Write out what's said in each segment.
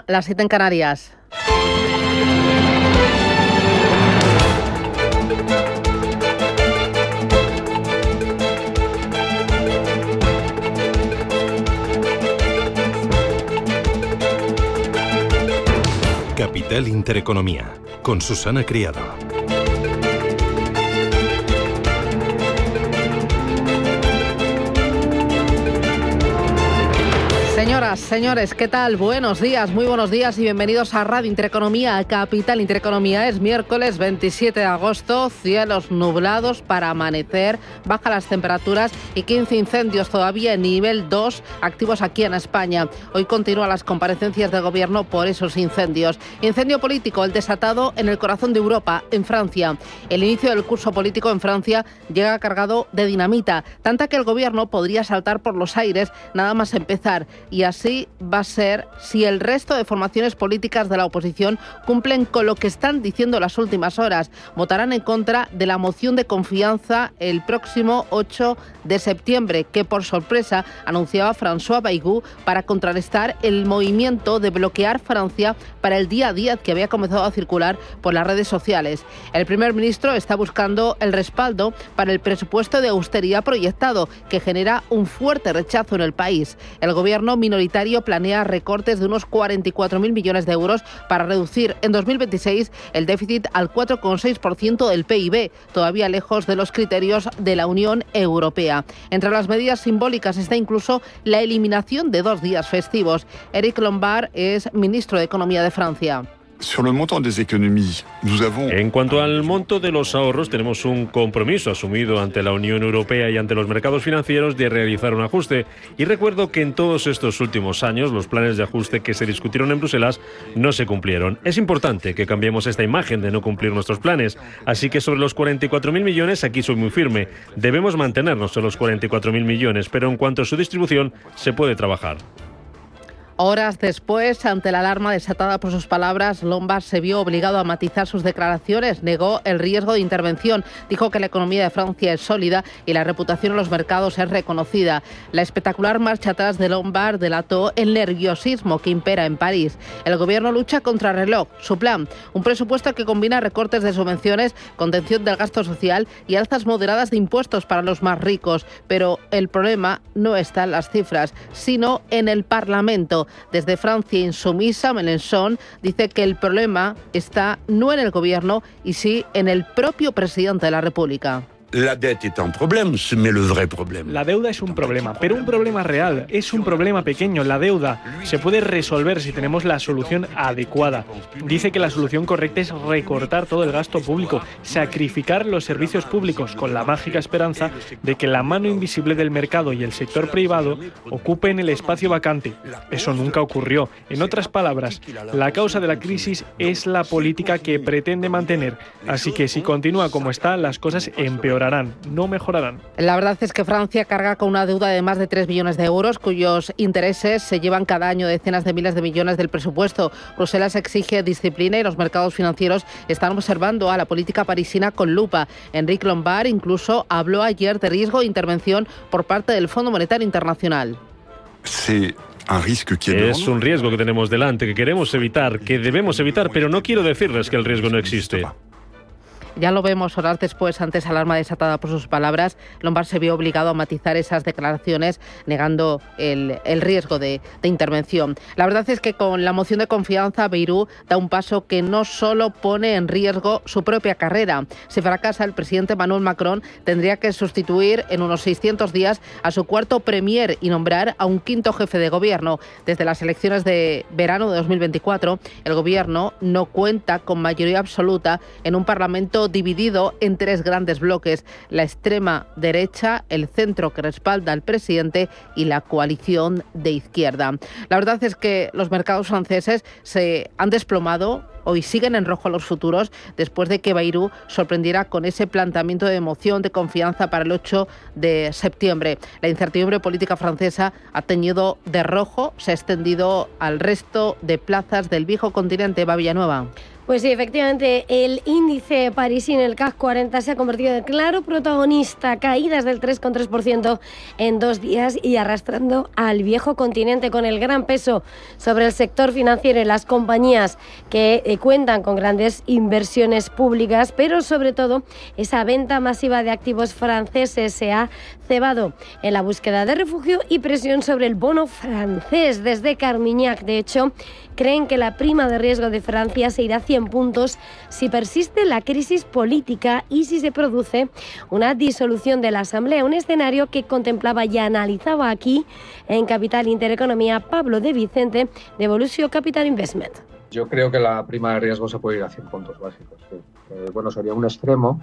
Las 7 en Canarias. Capital Intereconomía, con Susana Criado. Señoras, señores, ¿qué tal? Buenos días, muy buenos días y bienvenidos a Radio Intereconomía, a Capital Intereconomía. Es miércoles 27 de agosto, cielos nublados para amanecer, bajan las temperaturas y 15 incendios todavía en nivel 2 activos aquí en España. Hoy continúan las comparecencias del gobierno por esos incendios. Incendio político, el desatado en el corazón de Europa, en Francia. El inicio del curso político en Francia llega cargado de dinamita, tanta que el gobierno podría saltar por los aires nada más empezar. Y así va a ser si el resto de formaciones políticas de la oposición cumplen con lo que están diciendo las últimas horas. Votarán en contra de la moción de confianza el próximo 8 de septiembre, que por sorpresa anunciaba François Bayrou para contrarrestar el movimiento de bloquear Francia para el día 10 que había comenzado a circular por las redes sociales. El primer ministro está buscando el respaldo para el presupuesto de austeridad proyectado, que genera un fuerte rechazo en el país. El gobierno minoritario planea recortes de unos 44.000 millones de euros para reducir en 2026 el déficit al 4,6% del PIB, todavía lejos de los criterios de la Unión Europea. Entre las medidas simbólicas está incluso la eliminación de 2 días festivos. Éric Lombard es ministro de Economía de Francia. En cuanto al monto de los ahorros, tenemos un compromiso asumido ante la Unión Europea y ante los mercados financieros de realizar un ajuste. Y recuerdo que en todos estos últimos años los planes de ajuste que se discutieron en Bruselas no se cumplieron. Es importante que cambiemos esta imagen de no cumplir nuestros planes. Así que sobre los 44.000 millones, aquí soy muy firme. Debemos mantenernos en los 44.000 millones, pero en cuanto a su distribución, se puede trabajar. Horas después, ante la alarma desatada por sus palabras, Lombard se vio obligado a matizar sus declaraciones, negó el riesgo de intervención, dijo que la economía de Francia es sólida y la reputación en los mercados es reconocida. La espectacular marcha atrás de Lombard delató el nerviosismo que impera en París. El gobierno lucha contra reloj. Su plan, un presupuesto que combina recortes de subvenciones, contención del gasto social y alzas moderadas de impuestos para los más ricos. Pero el problema no está en las cifras, sino en el Parlamento. Desde Francia insumisa, Mélenchon dice que el problema está no en el gobierno y sí en el propio presidente de la República. La dette est un problème, mais le vrai problème. La deuda es un problema, pero un problema real. Es un problema pequeño. La deuda se puede resolver si tenemos la solución adecuada. Dice que la solución correcta es recortar todo el gasto público, sacrificar los servicios públicos con la mágica esperanza de que la mano invisible del mercado y el sector privado ocupen el espacio vacante. Eso nunca ocurrió. En otras palabras, la causa de la crisis es la política que pretende mantener. Así que si continúa como está, las cosas empeorarán. No mejorarán. La verdad es que Francia carga con una deuda de más de 3 billones de euros, cuyos intereses se llevan cada año decenas de miles de millones del presupuesto. Bruselas exige disciplina y los mercados financieros están observando a la política parisina con lupa. Éric Lombard incluso habló ayer de riesgo de intervención por parte del Fondo Monetario Internacional. Es un riesgo que tenemos delante, que queremos evitar, que debemos evitar, pero no quiero decirles que el riesgo no existe. Ya lo vemos horas después, ante esa alarma desatada por sus palabras, Lombard se vio obligado a matizar esas declaraciones, negando el riesgo de intervención. La verdad es que con la moción de confianza, Bayrou da un paso que no solo pone en riesgo su propia carrera. Si fracasa, el presidente Emmanuel Macron tendría que sustituir en unos 600 días a su cuarto premier y nombrar a un quinto jefe de gobierno. Desde las elecciones de verano de 2024, el gobierno no cuenta con mayoría absoluta en un parlamento dividido en 3 grandes bloques: la extrema derecha, el centro que respalda al presidente y la coalición de izquierda. La verdad es que los mercados franceses se han desplomado. Hoy siguen en rojo los futuros después de que Bayrou sorprendiera con ese planteamiento de moción de confianza para el 8 de septiembre. La incertidumbre política francesa ha teñido de rojo, se ha extendido al resto de plazas del viejo continente. Eva Villanueva. Pues sí, efectivamente, el índice parisino, el CAC 40, se ha convertido en claro protagonista, caídas del 3,3% en 2 días y arrastrando al viejo continente con el gran peso sobre el sector financiero y las compañías que cuentan con grandes inversiones públicas, pero sobre todo esa venta masiva de activos franceses se ha cebado en la búsqueda de refugio y presión sobre el bono francés. Desde Carmignac, de hecho, creen que la prima de riesgo de Francia se irá a 100 puntos si persiste la crisis política y si se produce una disolución de la Asamblea, un escenario que contemplaba y analizaba aquí en Capital Intereconomía Pablo de Vicente de Evolutio Capital Investment. Yo creo que la prima de riesgo se puede ir a 100 puntos básicos. Sí. Sería un extremo,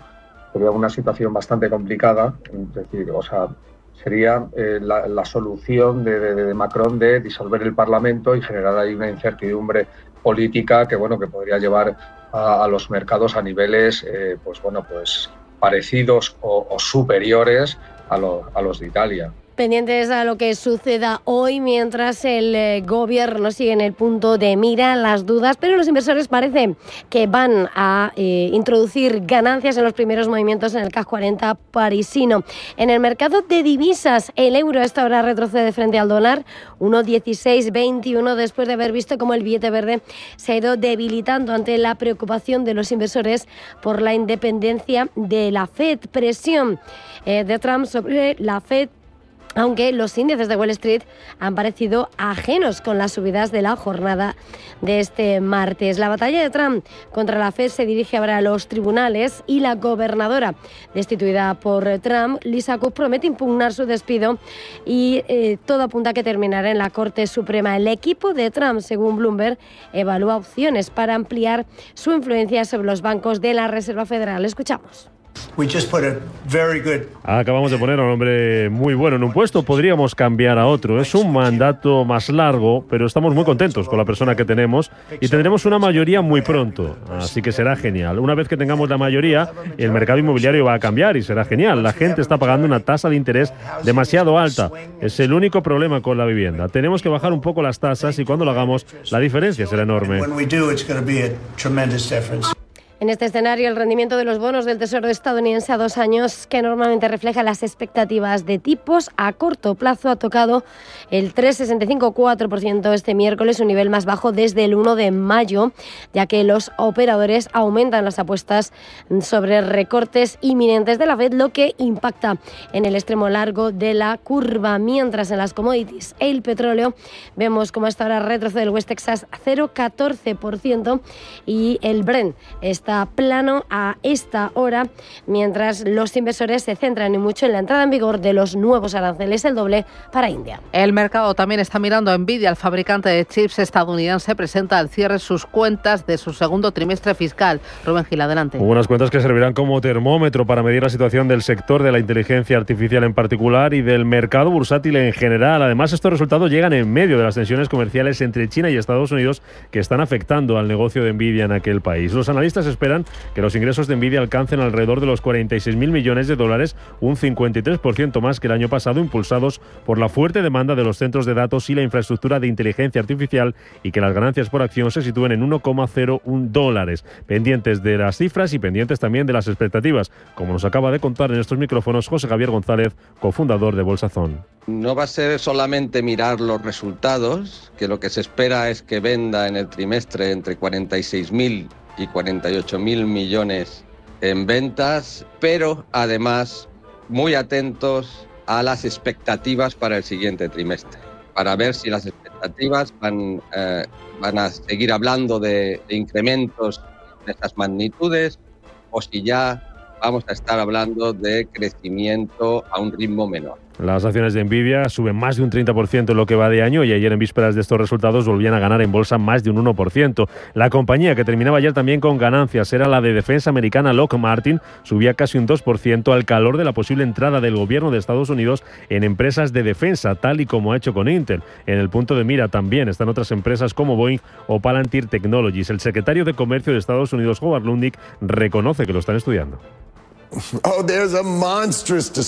sería una situación bastante complicada, es decir, sería la solución de Macron de disolver el Parlamento y generar ahí una incertidumbre política que podría llevar a los mercados a niveles parecidos o superiores a los de Italia. Pendientes a lo que suceda hoy mientras el gobierno sigue en el punto de mira, las dudas, pero los inversores parece que van a introducir ganancias en los primeros movimientos en el CAC 40 parisino. En el mercado de divisas, el euro a esta hora retrocede frente al dólar, 1,1621, después de haber visto cómo el billete verde se ha ido debilitando ante la preocupación de los inversores por la independencia de la Fed. Presión de Trump sobre la Fed, aunque los índices de Wall Street han parecido ajenos con las subidas de la jornada de este martes. La batalla de Trump contra la Fed se dirige ahora a los tribunales y la gobernadora destituida por Trump, Lisa Cook, promete impugnar su despido y todo apunta a que terminará en la Corte Suprema. El equipo de Trump, según Bloomberg, evalúa opciones para ampliar su influencia sobre los bancos de la Reserva Federal. Escuchamos. Acabamos de poner a un hombre muy bueno en un puesto, podríamos cambiar a otro. Es un mandato más largo, pero estamos muy contentos con la persona que tenemos y tendremos una mayoría muy pronto, así que será genial. Una vez que tengamos la mayoría, el mercado inmobiliario va a cambiar y será genial. La gente está pagando una tasa de interés demasiado alta. Es el único problema con la vivienda. Tenemos que bajar un poco las tasas y cuando lo hagamos, la diferencia será enorme. En este escenario, el rendimiento de los bonos del Tesoro estadounidense a 2 años, que normalmente refleja las expectativas de tipos a corto plazo, ha tocado el 3,65% este miércoles, un nivel más bajo desde el 1 de mayo, ya que los operadores aumentan las apuestas sobre recortes inminentes de la Fed, lo que impacta en el extremo largo de la curva. Mientras en las commodities, el petróleo, vemos como hasta ahora retrocede el West Texas 0,14% y el Brent está plano a esta hora, mientras los inversores se centran y mucho en la entrada en vigor de los nuevos aranceles, el doble para India. El mercado también está mirando a Nvidia. El fabricante de chips estadounidense presenta al cierre sus cuentas de su segundo trimestre fiscal. Rubén Gil, adelante. Unas cuentas que servirán como termómetro para medir la situación del sector de la inteligencia artificial en particular y del mercado bursátil en general. Además, estos resultados llegan en medio de las tensiones comerciales entre China y Estados Unidos que están afectando al negocio de Nvidia en aquel país. Los analistas esperan que los ingresos de Nvidia alcancen alrededor de los 46.000 millones de dólares, un 53% más que el año pasado, impulsados por la fuerte demanda de los centros de datos y la infraestructura de inteligencia artificial, y que las ganancias por acción se sitúen en 1,01 dólares. Pendientes de las cifras y pendientes también de las expectativas, como nos acaba de contar en estos micrófonos José Javier González, cofundador de Bolsazón. No va a ser solamente mirar los resultados, que lo que se espera es que venda en el trimestre entre 46.000 y 48.000 millones en ventas, pero además muy atentos a las expectativas para el siguiente trimestre, para ver si las expectativas van a seguir hablando de incrementos de estas magnitudes o si ya vamos a estar hablando de crecimiento a un ritmo menor. Las acciones de Nvidia suben más de un 30% en lo que va de año y ayer en vísperas de estos resultados volvían a ganar en bolsa más de un 1%. La compañía que terminaba ayer también con ganancias era la de defensa americana Lockheed Martin, subía casi un 2% al calor de la posible entrada del gobierno de Estados Unidos en empresas de defensa, tal y como ha hecho con Intel. En el punto de mira también están otras empresas como Boeing o Palantir Technologies. El secretario de Comercio de Estados Unidos, Howard Lutnick, reconoce que lo están estudiando.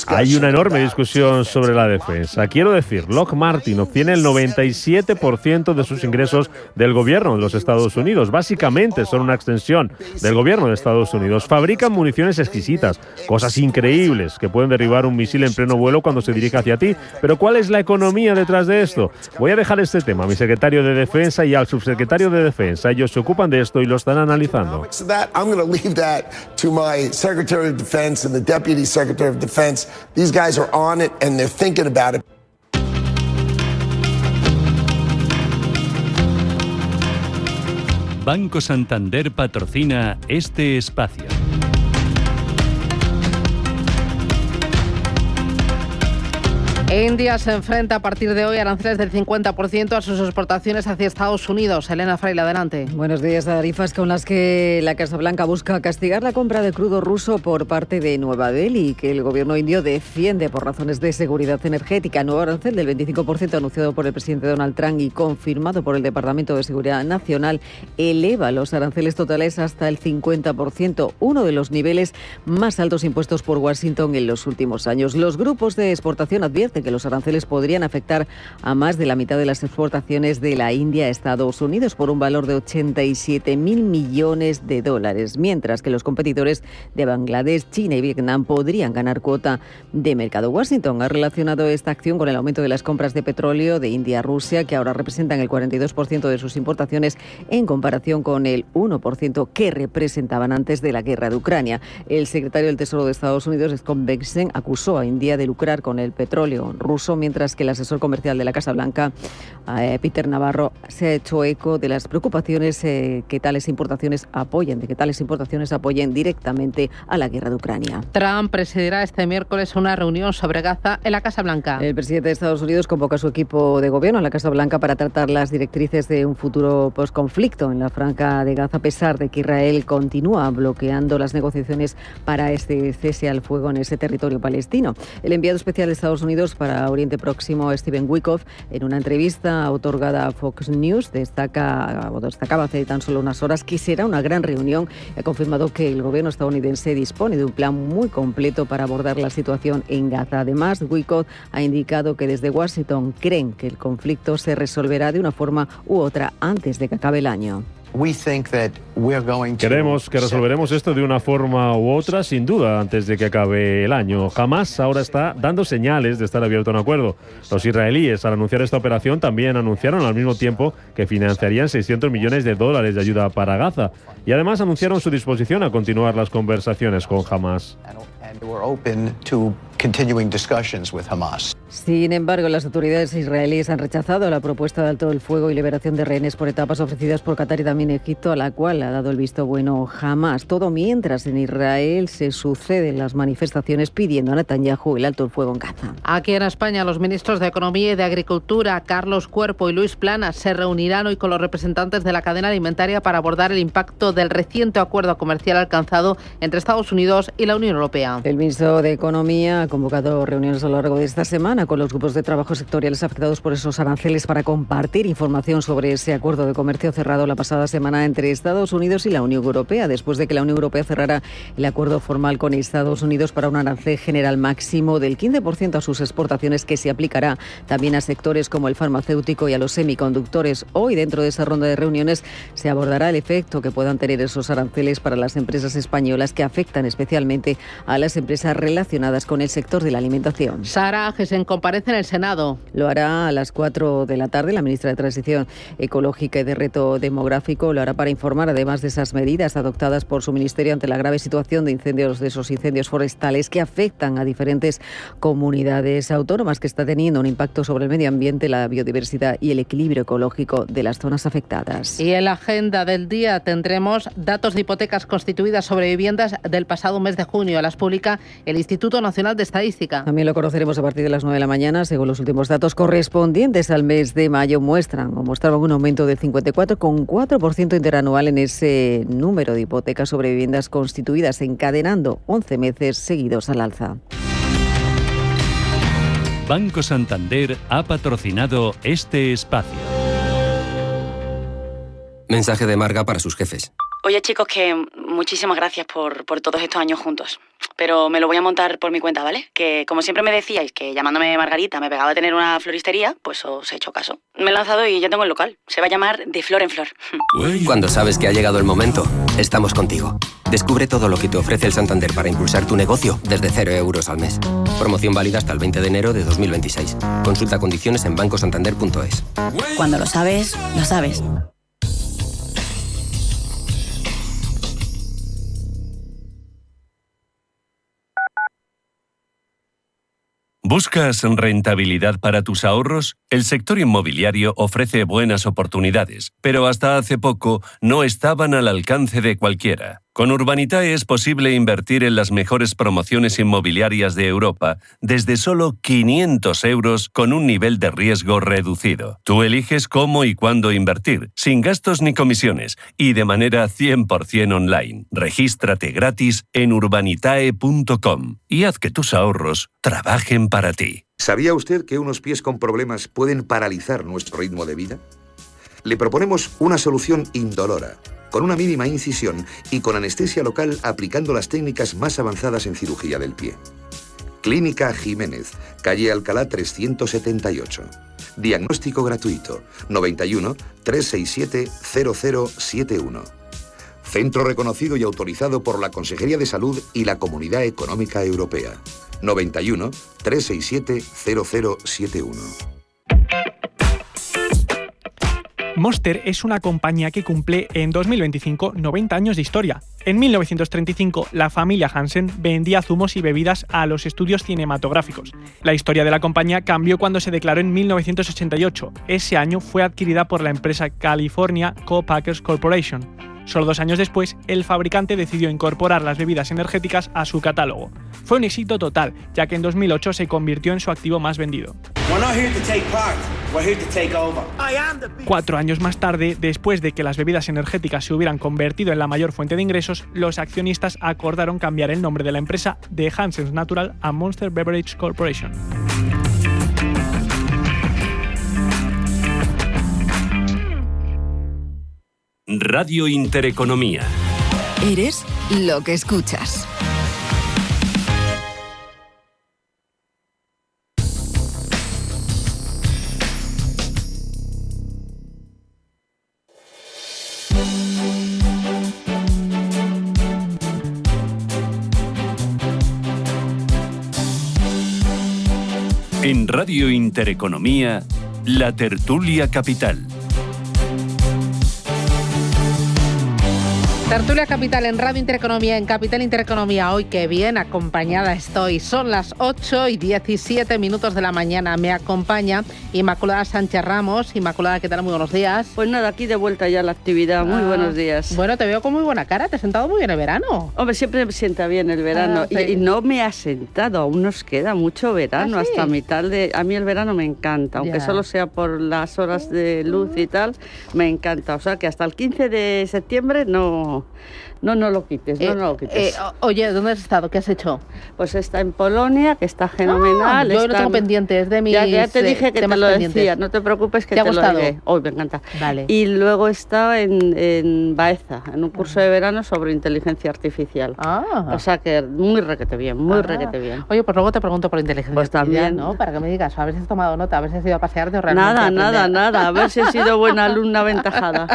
Hay una enorme discusión sobre la defensa. Quiero decir, Lockheed Martin obtiene el 97% de sus ingresos del gobierno de los Estados Unidos. Básicamente son una extensión del gobierno de Estados Unidos. Fabrican municiones exquisitas, cosas increíbles que pueden derribar un misil en pleno vuelo cuando se dirige hacia ti. Pero ¿cuál es la economía detrás de esto? Voy a dejar este tema a mi secretario de Defensa y al subsecretario de Defensa. Ellos se ocupan de esto y lo están analizando. And the Deputy Secretary of Defense. These guys are on it and they're thinking about it. Banco Santander patrocina este espacio. India se enfrenta a partir de hoy a aranceles del 50% a sus exportaciones hacia Estados Unidos. Elena Fraile, adelante. Buenos días. Tarifas con las que la Casa Blanca busca castigar la compra de crudo ruso por parte de Nueva Delhi, que el gobierno indio defiende por razones de seguridad energética. Nuevo arancel del 25% anunciado por el presidente Donald Trump y confirmado por el Departamento de Seguridad Nacional eleva los aranceles totales hasta el 50%, uno de los niveles más altos impuestos por Washington en los últimos años. Los grupos de exportación advierten que los aranceles podrían afectar a más de la mitad de las exportaciones de la India a Estados Unidos por un valor de 87.000 millones de dólares, mientras que los competidores de Bangladesh, China y Vietnam podrían ganar cuota de mercado. Washington ha relacionado esta acción con el aumento de las compras de petróleo de India a Rusia, que ahora representan el 42% de sus importaciones en comparación con el 1% que representaban antes de la guerra de Ucrania. El secretario del Tesoro de Estados Unidos, Scott Bessent, acusó a India de lucrar con el petróleo ruso, mientras que el asesor comercial de la Casa Blanca, Peter Navarro, se ha hecho eco de las preocupaciones que tales importaciones apoyen directamente a la guerra de Ucrania. Trump presidirá este miércoles una reunión sobre Gaza en la Casa Blanca. El presidente de Estados Unidos convoca a su equipo de gobierno en la Casa Blanca para tratar las directrices de un futuro posconflicto en la Franja de Gaza, a pesar de que Israel continúa bloqueando las negociaciones para este cese al fuego en ese territorio palestino. El enviado especial de Estados Unidos para Oriente Próximo, Stephen Witkoff, en una entrevista otorgada a Fox News, destacaba hace tan solo unas horas que será una gran reunión. Ha confirmado que el gobierno estadounidense dispone de un plan muy completo para abordar la situación en Gaza. Además, Witkoff ha indicado que desde Washington creen que el conflicto se resolverá de una forma u otra antes de que acabe el año. Creemos que resolveremos esto de una forma u otra, sin duda, antes de que acabe el año. Hamás ahora está dando señales de estar abierto a un acuerdo. Los israelíes, al anunciar esta operación, también anunciaron al mismo tiempo que financiarían $600 millones de ayuda para Gaza. Y además anunciaron su disposición a continuar las conversaciones con Hamás. Sin embargo, las autoridades israelíes han rechazado la propuesta de alto el fuego y liberación de rehenes por etapas ofrecidas por Qatar y también Egipto, a la cual ha dado el visto bueno Hamás. Todo mientras en Israel se suceden las manifestaciones pidiendo a Netanyahu el alto el fuego en Gaza. Aquí en España, los ministros de Economía y de Agricultura, Carlos Cuerpo y Luis Planas, se reunirán hoy con los representantes de la cadena alimentaria para abordar el impacto del reciente acuerdo comercial alcanzado entre Estados Unidos y la Unión Europea. El ministro de Economía ha convocado reuniones a lo largo de esta semana con los grupos de trabajo sectoriales afectados por esos aranceles para compartir información sobre ese acuerdo de comercio cerrado la pasada semana entre Estados Unidos y la Unión Europea, después de que la Unión Europea cerrara el acuerdo formal con Estados Unidos para un arancel general máximo del 15% a sus exportaciones, que se aplicará también a sectores como el farmacéutico y a los semiconductores. Hoy, dentro de esa ronda de reuniones, se abordará el efecto que puedan tener esos aranceles para las empresas españolas, que afectan especialmente a las empresas relacionadas con el sector de la alimentación. Sara Agesen comparece en el Senado. Lo hará a las 4 de la tarde. La ministra de Transición Ecológica y de Reto Demográfico lo hará para informar, además de esas medidas adoptadas por su ministerio ante la grave situación de esos incendios forestales que afectan a diferentes comunidades autónomas, que está teniendo un impacto sobre el medio ambiente, la biodiversidad y el equilibrio ecológico de las zonas afectadas. Y en la agenda del día tendremos datos de hipotecas constituidas sobre viviendas del pasado mes de junio. Las publica el Instituto Nacional de Estadística. También lo conoceremos a partir de las 9 de la mañana. Según los últimos datos correspondientes al mes de mayo, mostraban un aumento del 54,4% interanual en ese número de hipotecas sobre viviendas constituidas, encadenando 11 meses seguidos al alza. Banco Santander ha patrocinado este espacio. Mensaje de Marga para sus jefes. Oye, chicos, que muchísimas gracias por todos estos años juntos. Pero me lo voy a montar por mi cuenta, ¿vale? Que como siempre me decíais que llamándome Margarita me pegaba a tener una floristería, pues os he hecho caso. Me he lanzado y ya tengo el local. Se va a llamar De Flor en Flor. Cuando sabes que ha llegado el momento, estamos contigo. Descubre todo lo que te ofrece el Santander para impulsar tu negocio desde 0 euros al mes. Promoción válida hasta el 20 de enero de 2026. Consulta condiciones en bancosantander.es. Cuando lo sabes, lo sabes. ¿Buscas rentabilidad para tus ahorros? El sector inmobiliario ofrece buenas oportunidades, pero hasta hace poco no estaban al alcance de cualquiera. Con Urbanitae es posible invertir en las mejores promociones inmobiliarias de Europa desde solo 500 euros con un nivel de riesgo reducido. Tú eliges cómo y cuándo invertir, sin gastos ni comisiones y de manera 100% online. Regístrate gratis en urbanitae.com y haz que tus ahorros trabajen para ti. ¿Sabía usted que unos pies con problemas pueden paralizar nuestro ritmo de vida? Le proponemos una solución indolora, con una mínima incisión y con anestesia local aplicando las técnicas más avanzadas en cirugía del pie. Clínica Jiménez, calle Alcalá 378. Diagnóstico gratuito, 91 367 0071. Centro reconocido y autorizado por la Consejería de Salud y la Comunidad Económica Europea. 91 367 0071. Monster es una compañía que cumple en 2025 90 años de historia. En 1935, la familia Hansen vendía zumos y bebidas a los estudios cinematográficos. La historia de la compañía cambió cuando se declaró en 1988. Ese año fue adquirida por la empresa California Co-Packers Corporation. Solo 2 años después, el fabricante decidió incorporar las bebidas energéticas a su catálogo. Fue un éxito total, ya que en 2008 se convirtió en su activo más vendido. 4 años más tarde, después de que las bebidas energéticas se hubieran convertido en la mayor fuente de ingresos, los accionistas acordaron cambiar el nombre de la empresa de Hansen's Natural a Monster Beverage Corporation. Radio Intereconomía. Eres lo que escuchas. En Radio Intereconomía, la tertulia capital. Tertulia Capital en Radio Intereconomía, en Capital Intereconomía. Hoy qué bien acompañada estoy. Son las 8:17 de la mañana. Me acompaña Inmaculada Sánchez Ramos. Inmaculada, ¿qué tal? Muy buenos días. Pues nada, aquí de vuelta ya a la actividad. Muy buenos días. Bueno, te veo con muy buena cara. Te has sentado muy bien el verano. Hombre, siempre me sienta bien el verano. Y no me ha sentado. Aún nos queda mucho verano, hasta mitad de... A mí el verano me encanta. Aunque solo sea por las horas de luz y tal, me encanta. O sea que hasta el 15 de septiembre no lo quites, no lo quites. Oye, ¿dónde has estado? ¿Qué has hecho? Pues está en Polonia, que está fenomenal. Yo lo tengo pendiente, es de mis ya te dije que te lo pendientes. decía, no te preocupes que ¿Te ha te gustado? lo diré. Hoy me encanta. Vale. Y luego estaba en Baeza, en un curso de verano sobre inteligencia artificial. O sea que muy requete bien, muy requete bien. Oye, pues luego te pregunto por inteligencia artificial, también. ¿no? Para que me digas, a ver si has tomado nota, a ver si has ido a pasearte o realmente Nada. A ver si he sido buena alumna aventajada.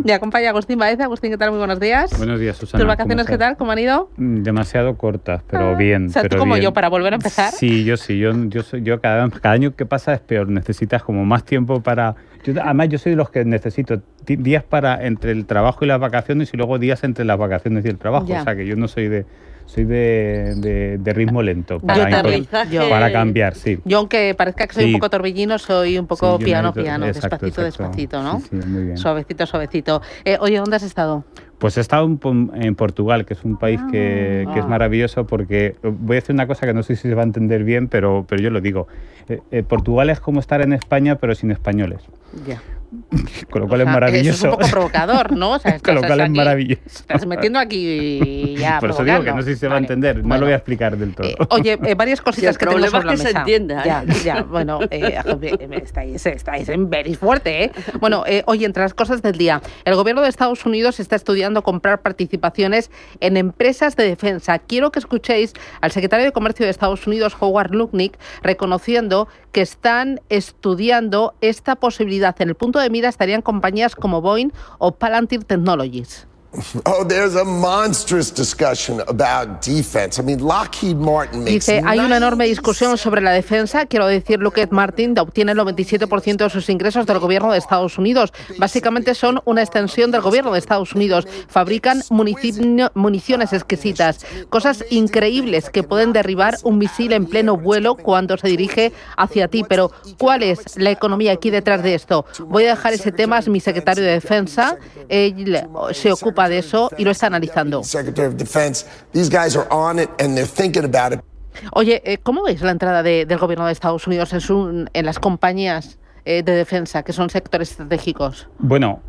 Me acompaña Agustín Baeza. Agustín, ¿qué tal? Muy buenos días. Buenos días, Susana. ¿Tus vacaciones qué tal? ¿Cómo han ido? Demasiado cortas, pero bien. O sea, pero tú como bien. yo, para volver a empezar. Sí, yo cada año que pasa es peor. Necesitas como más tiempo para... Además, yo soy de los que necesito días para entre el trabajo y las vacaciones y luego días entre las vacaciones y el trabajo. Ya. O sea, que yo no soy de ritmo lento para cambiar, sí. Yo, aunque parezca que soy un poco torbellino, soy un poco piano, exacto, despacito, ¿no? Sí, muy bien. Suavecito. Oye, ¿dónde has estado? Pues he estado en Portugal, que es un país que es maravilloso porque... Voy a decir una cosa que no sé si se va a entender bien, pero yo lo digo. Portugal es como estar en España, pero sin españoles. Ya. Con lo cual es maravilloso. Eso es un poco provocador, ¿no? O sea, con lo cual es maravilloso. Estás metiendo aquí ya. Por eso digo que no sé si se va a entender. No lo voy a explicar del todo. Oye, varias cositas que tengo sobre la mesa. Se entienda. Ya. Bueno, estáis en very fuerte, ¿eh? Bueno, oye, entre las cosas del día, el gobierno de Estados Unidos está estudiando estudiando comprar participaciones en empresas de defensa. Quiero que escuchéis al secretario de Comercio de Estados Unidos, Howard Lutnick, reconociendo que están estudiando esta posibilidad. En el punto de mira estarían compañías como Boeing o Palantir Technologies. There's a monstrous discussion about defense. Lockheed Martin makes... Dice, hay una enorme discusión sobre la defensa. Quiero decir, Lockheed Martin obtiene el 97% de sus ingresos del gobierno de Estados Unidos. Básicamente son una extensión del gobierno de Estados Unidos. Fabrican municiones exquisitas, cosas increíbles que pueden derribar un misil en pleno vuelo cuando se dirige hacia ti. Pero, ¿cuál es la economía aquí detrás de esto? Voy a dejar ese tema, es mi secretario de Defensa. Él se ocupa de eso y lo está analizando. Oye, ¿cómo veis la entrada del gobierno de Estados Unidos en las compañías de defensa, que son sectores estratégicos? Bueno,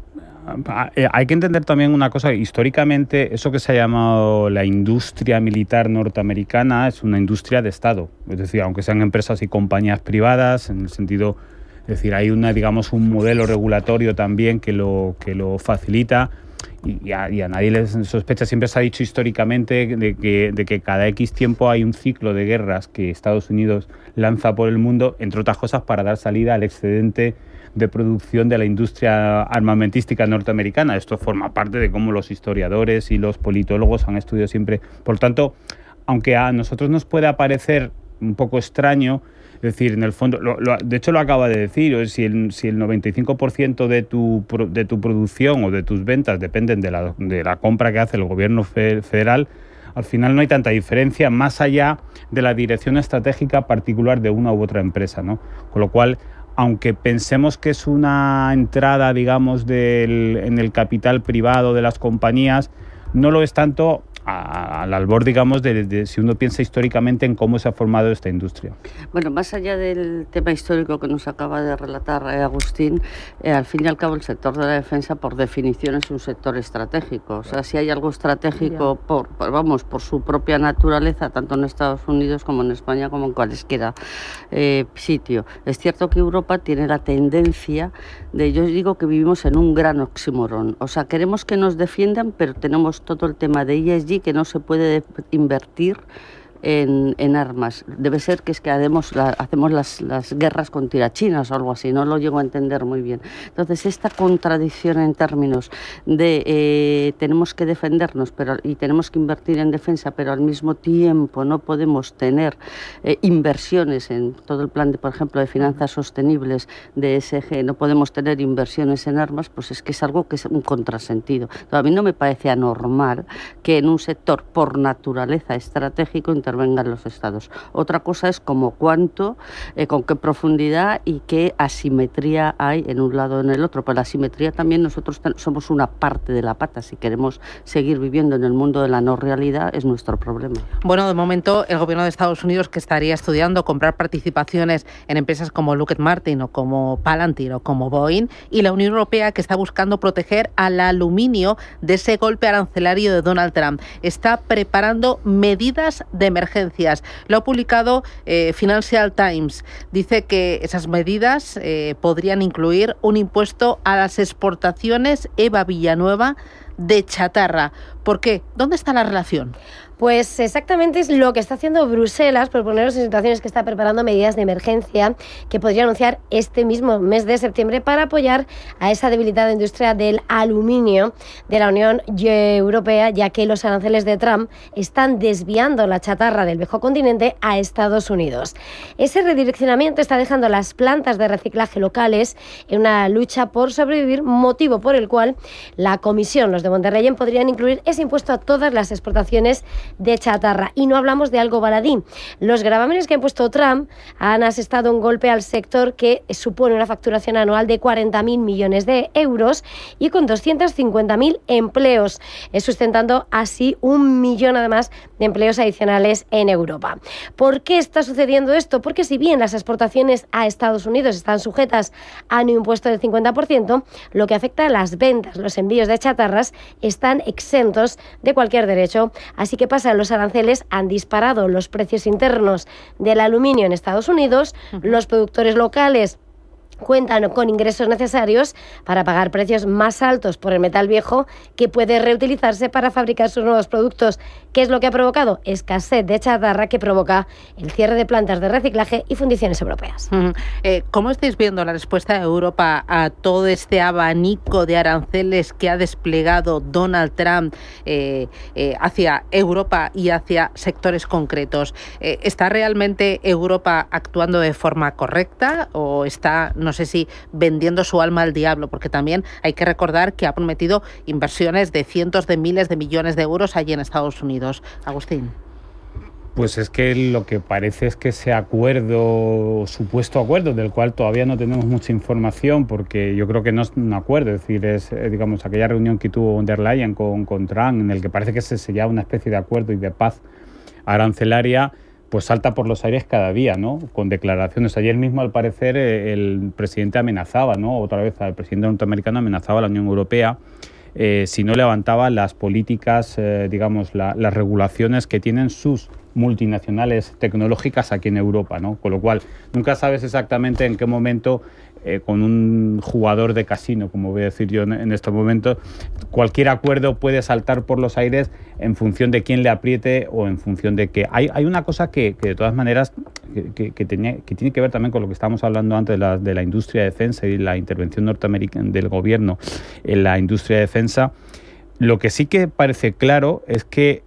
hay que entender también una cosa. Históricamente, eso que se ha llamado la industria militar norteamericana es una industria de Estado. Es decir, aunque sean empresas y compañías privadas, en el sentido, es decir, hay un modelo regulatorio también que lo facilita. Y a nadie les sospecha, siempre se ha dicho históricamente de que cada X tiempo hay un ciclo de guerras que Estados Unidos lanza por el mundo, entre otras cosas para dar salida al excedente de producción de la industria armamentística norteamericana. Esto forma parte de cómo los historiadores y los politólogos han estudiado siempre. Por tanto, aunque a nosotros nos pueda parecer un poco extraño, es decir, en el fondo, de hecho lo acaba de decir, si el 95% de tu producción o de tus ventas dependen de la compra que hace el gobierno federal, al final no hay tanta diferencia más allá de la dirección estratégica particular de una u otra empresa, ¿no? Con lo cual, aunque pensemos que es una entrada, digamos, en el capital privado de las compañías, no lo es tanto al albor, digamos, de si uno piensa históricamente en cómo se ha formado esta industria. Bueno, más allá del tema histórico que nos acaba de relatar Agustín, al fin y al cabo el sector de la defensa por definición es un sector estratégico. O sea, si hay algo estratégico por su propia naturaleza, tanto en Estados Unidos como en España, como en cualquiera sitio. Es cierto que Europa tiene la tendencia yo digo que vivimos en un gran oxímoron. O sea, queremos que nos defiendan, pero tenemos todo el tema de ESG, que no se puede invertir en armas. Debe ser que es que hacemos las guerras con tirachinas o algo así, no lo llego a entender muy bien. Entonces, esta contradicción en términos de tenemos que defendernos y tenemos que invertir en defensa, pero al mismo tiempo no podemos tener inversiones en todo el plan, por ejemplo, de finanzas sostenibles de ESG, no podemos tener inversiones en armas, pues es que es algo que es un contrasentido. A mí no me parece anormal que en un sector por naturaleza estratégico intervengan los estados. Otra cosa es como cuánto, con qué profundidad y qué asimetría hay en un lado o en el otro. Pero la asimetría también nosotros somos una parte de la pata. Si queremos seguir viviendo en el mundo de la no realidad, es nuestro problema. Bueno, de momento el gobierno de Estados Unidos, que estaría estudiando comprar participaciones en empresas como Lockheed Martin o como Palantir o como Boeing, y la Unión Europea, que está buscando proteger al aluminio de ese golpe arancelario de Donald Trump. Está preparando medidas de emergencias. Lo ha publicado Financial Times. Dice que esas medidas podrían incluir un impuesto a las exportaciones, Eva Villanueva, de chatarra. ¿Por qué? ¿Dónde está la relación? Pues exactamente es lo que está haciendo Bruselas, por poneros en situaciones que está preparando medidas de emergencia que podría anunciar este mismo mes de septiembre para apoyar a esa debilitada industria del aluminio de la Unión Europea, ya que los aranceles de Trump están desviando la chatarra del viejo continente a Estados Unidos. Ese redireccionamiento está dejando las plantas de reciclaje locales en una lucha por sobrevivir, motivo por el cual la Comisión, los de von der Leyen, podrían incluir ese impuesto a todas las exportaciones de chatarra. Y no hablamos de algo baladí. Los gravámenes que ha impuesto Trump han asestado un golpe al sector que supone una facturación anual de 40.000 millones de euros y con 250.000 empleos, sustentando así 1 millón además de empleos adicionales en Europa. ¿Por qué está sucediendo esto? Porque si bien las exportaciones a Estados Unidos están sujetas a un impuesto del 50%, lo que afecta a las ventas, los envíos de chatarras, están exentos de cualquier derecho. Así que los aranceles han disparado los precios internos del aluminio en Estados Unidos. Los productores locales cuentan con ingresos necesarios para pagar precios más altos por el metal viejo que puede reutilizarse para fabricar sus nuevos productos. ¿Qué es lo que ha provocado? Escasez de chatarra que provoca el cierre de plantas de reciclaje y fundiciones europeas. ¿Cómo estáis viendo la respuesta de Europa a todo este abanico de aranceles que ha desplegado Donald Trump hacia Europa y hacia sectores concretos? ¿Está realmente Europa actuando de forma correcta o está, no sé si, vendiendo su alma al diablo? Porque también hay que recordar que ha prometido inversiones de cientos de miles de millones de euros allí en Estados Unidos. Agustín. Pues es que lo que parece es que ese acuerdo, supuesto acuerdo, del cual todavía no tenemos mucha información, porque yo creo que no es un acuerdo, es decir, es digamos aquella reunión que tuvo von der Leyen con Trump, en el que parece que se sellaba una especie de acuerdo y de paz arancelaria, pues salta por los aires cada día, ¿no? Con declaraciones. Ayer mismo, al parecer, el presidente amenazaba, ¿no? Otra vez el presidente norteamericano amenazaba a la Unión Europea si no levantaba las políticas, digamos, las regulaciones que tienen sus multinacionales tecnológicas aquí en Europa, ¿no? Con lo cual, nunca sabes exactamente en qué momento, con un jugador de casino, como voy a decir yo en estos momentos, cualquier acuerdo puede saltar por los aires en función de quién le apriete o en función de que... Hay una cosa que de todas maneras, que tiene que ver también con lo que estábamos hablando antes de la industria de defensa y la intervención norteamericana del gobierno en la industria de defensa. Lo que sí que parece claro es que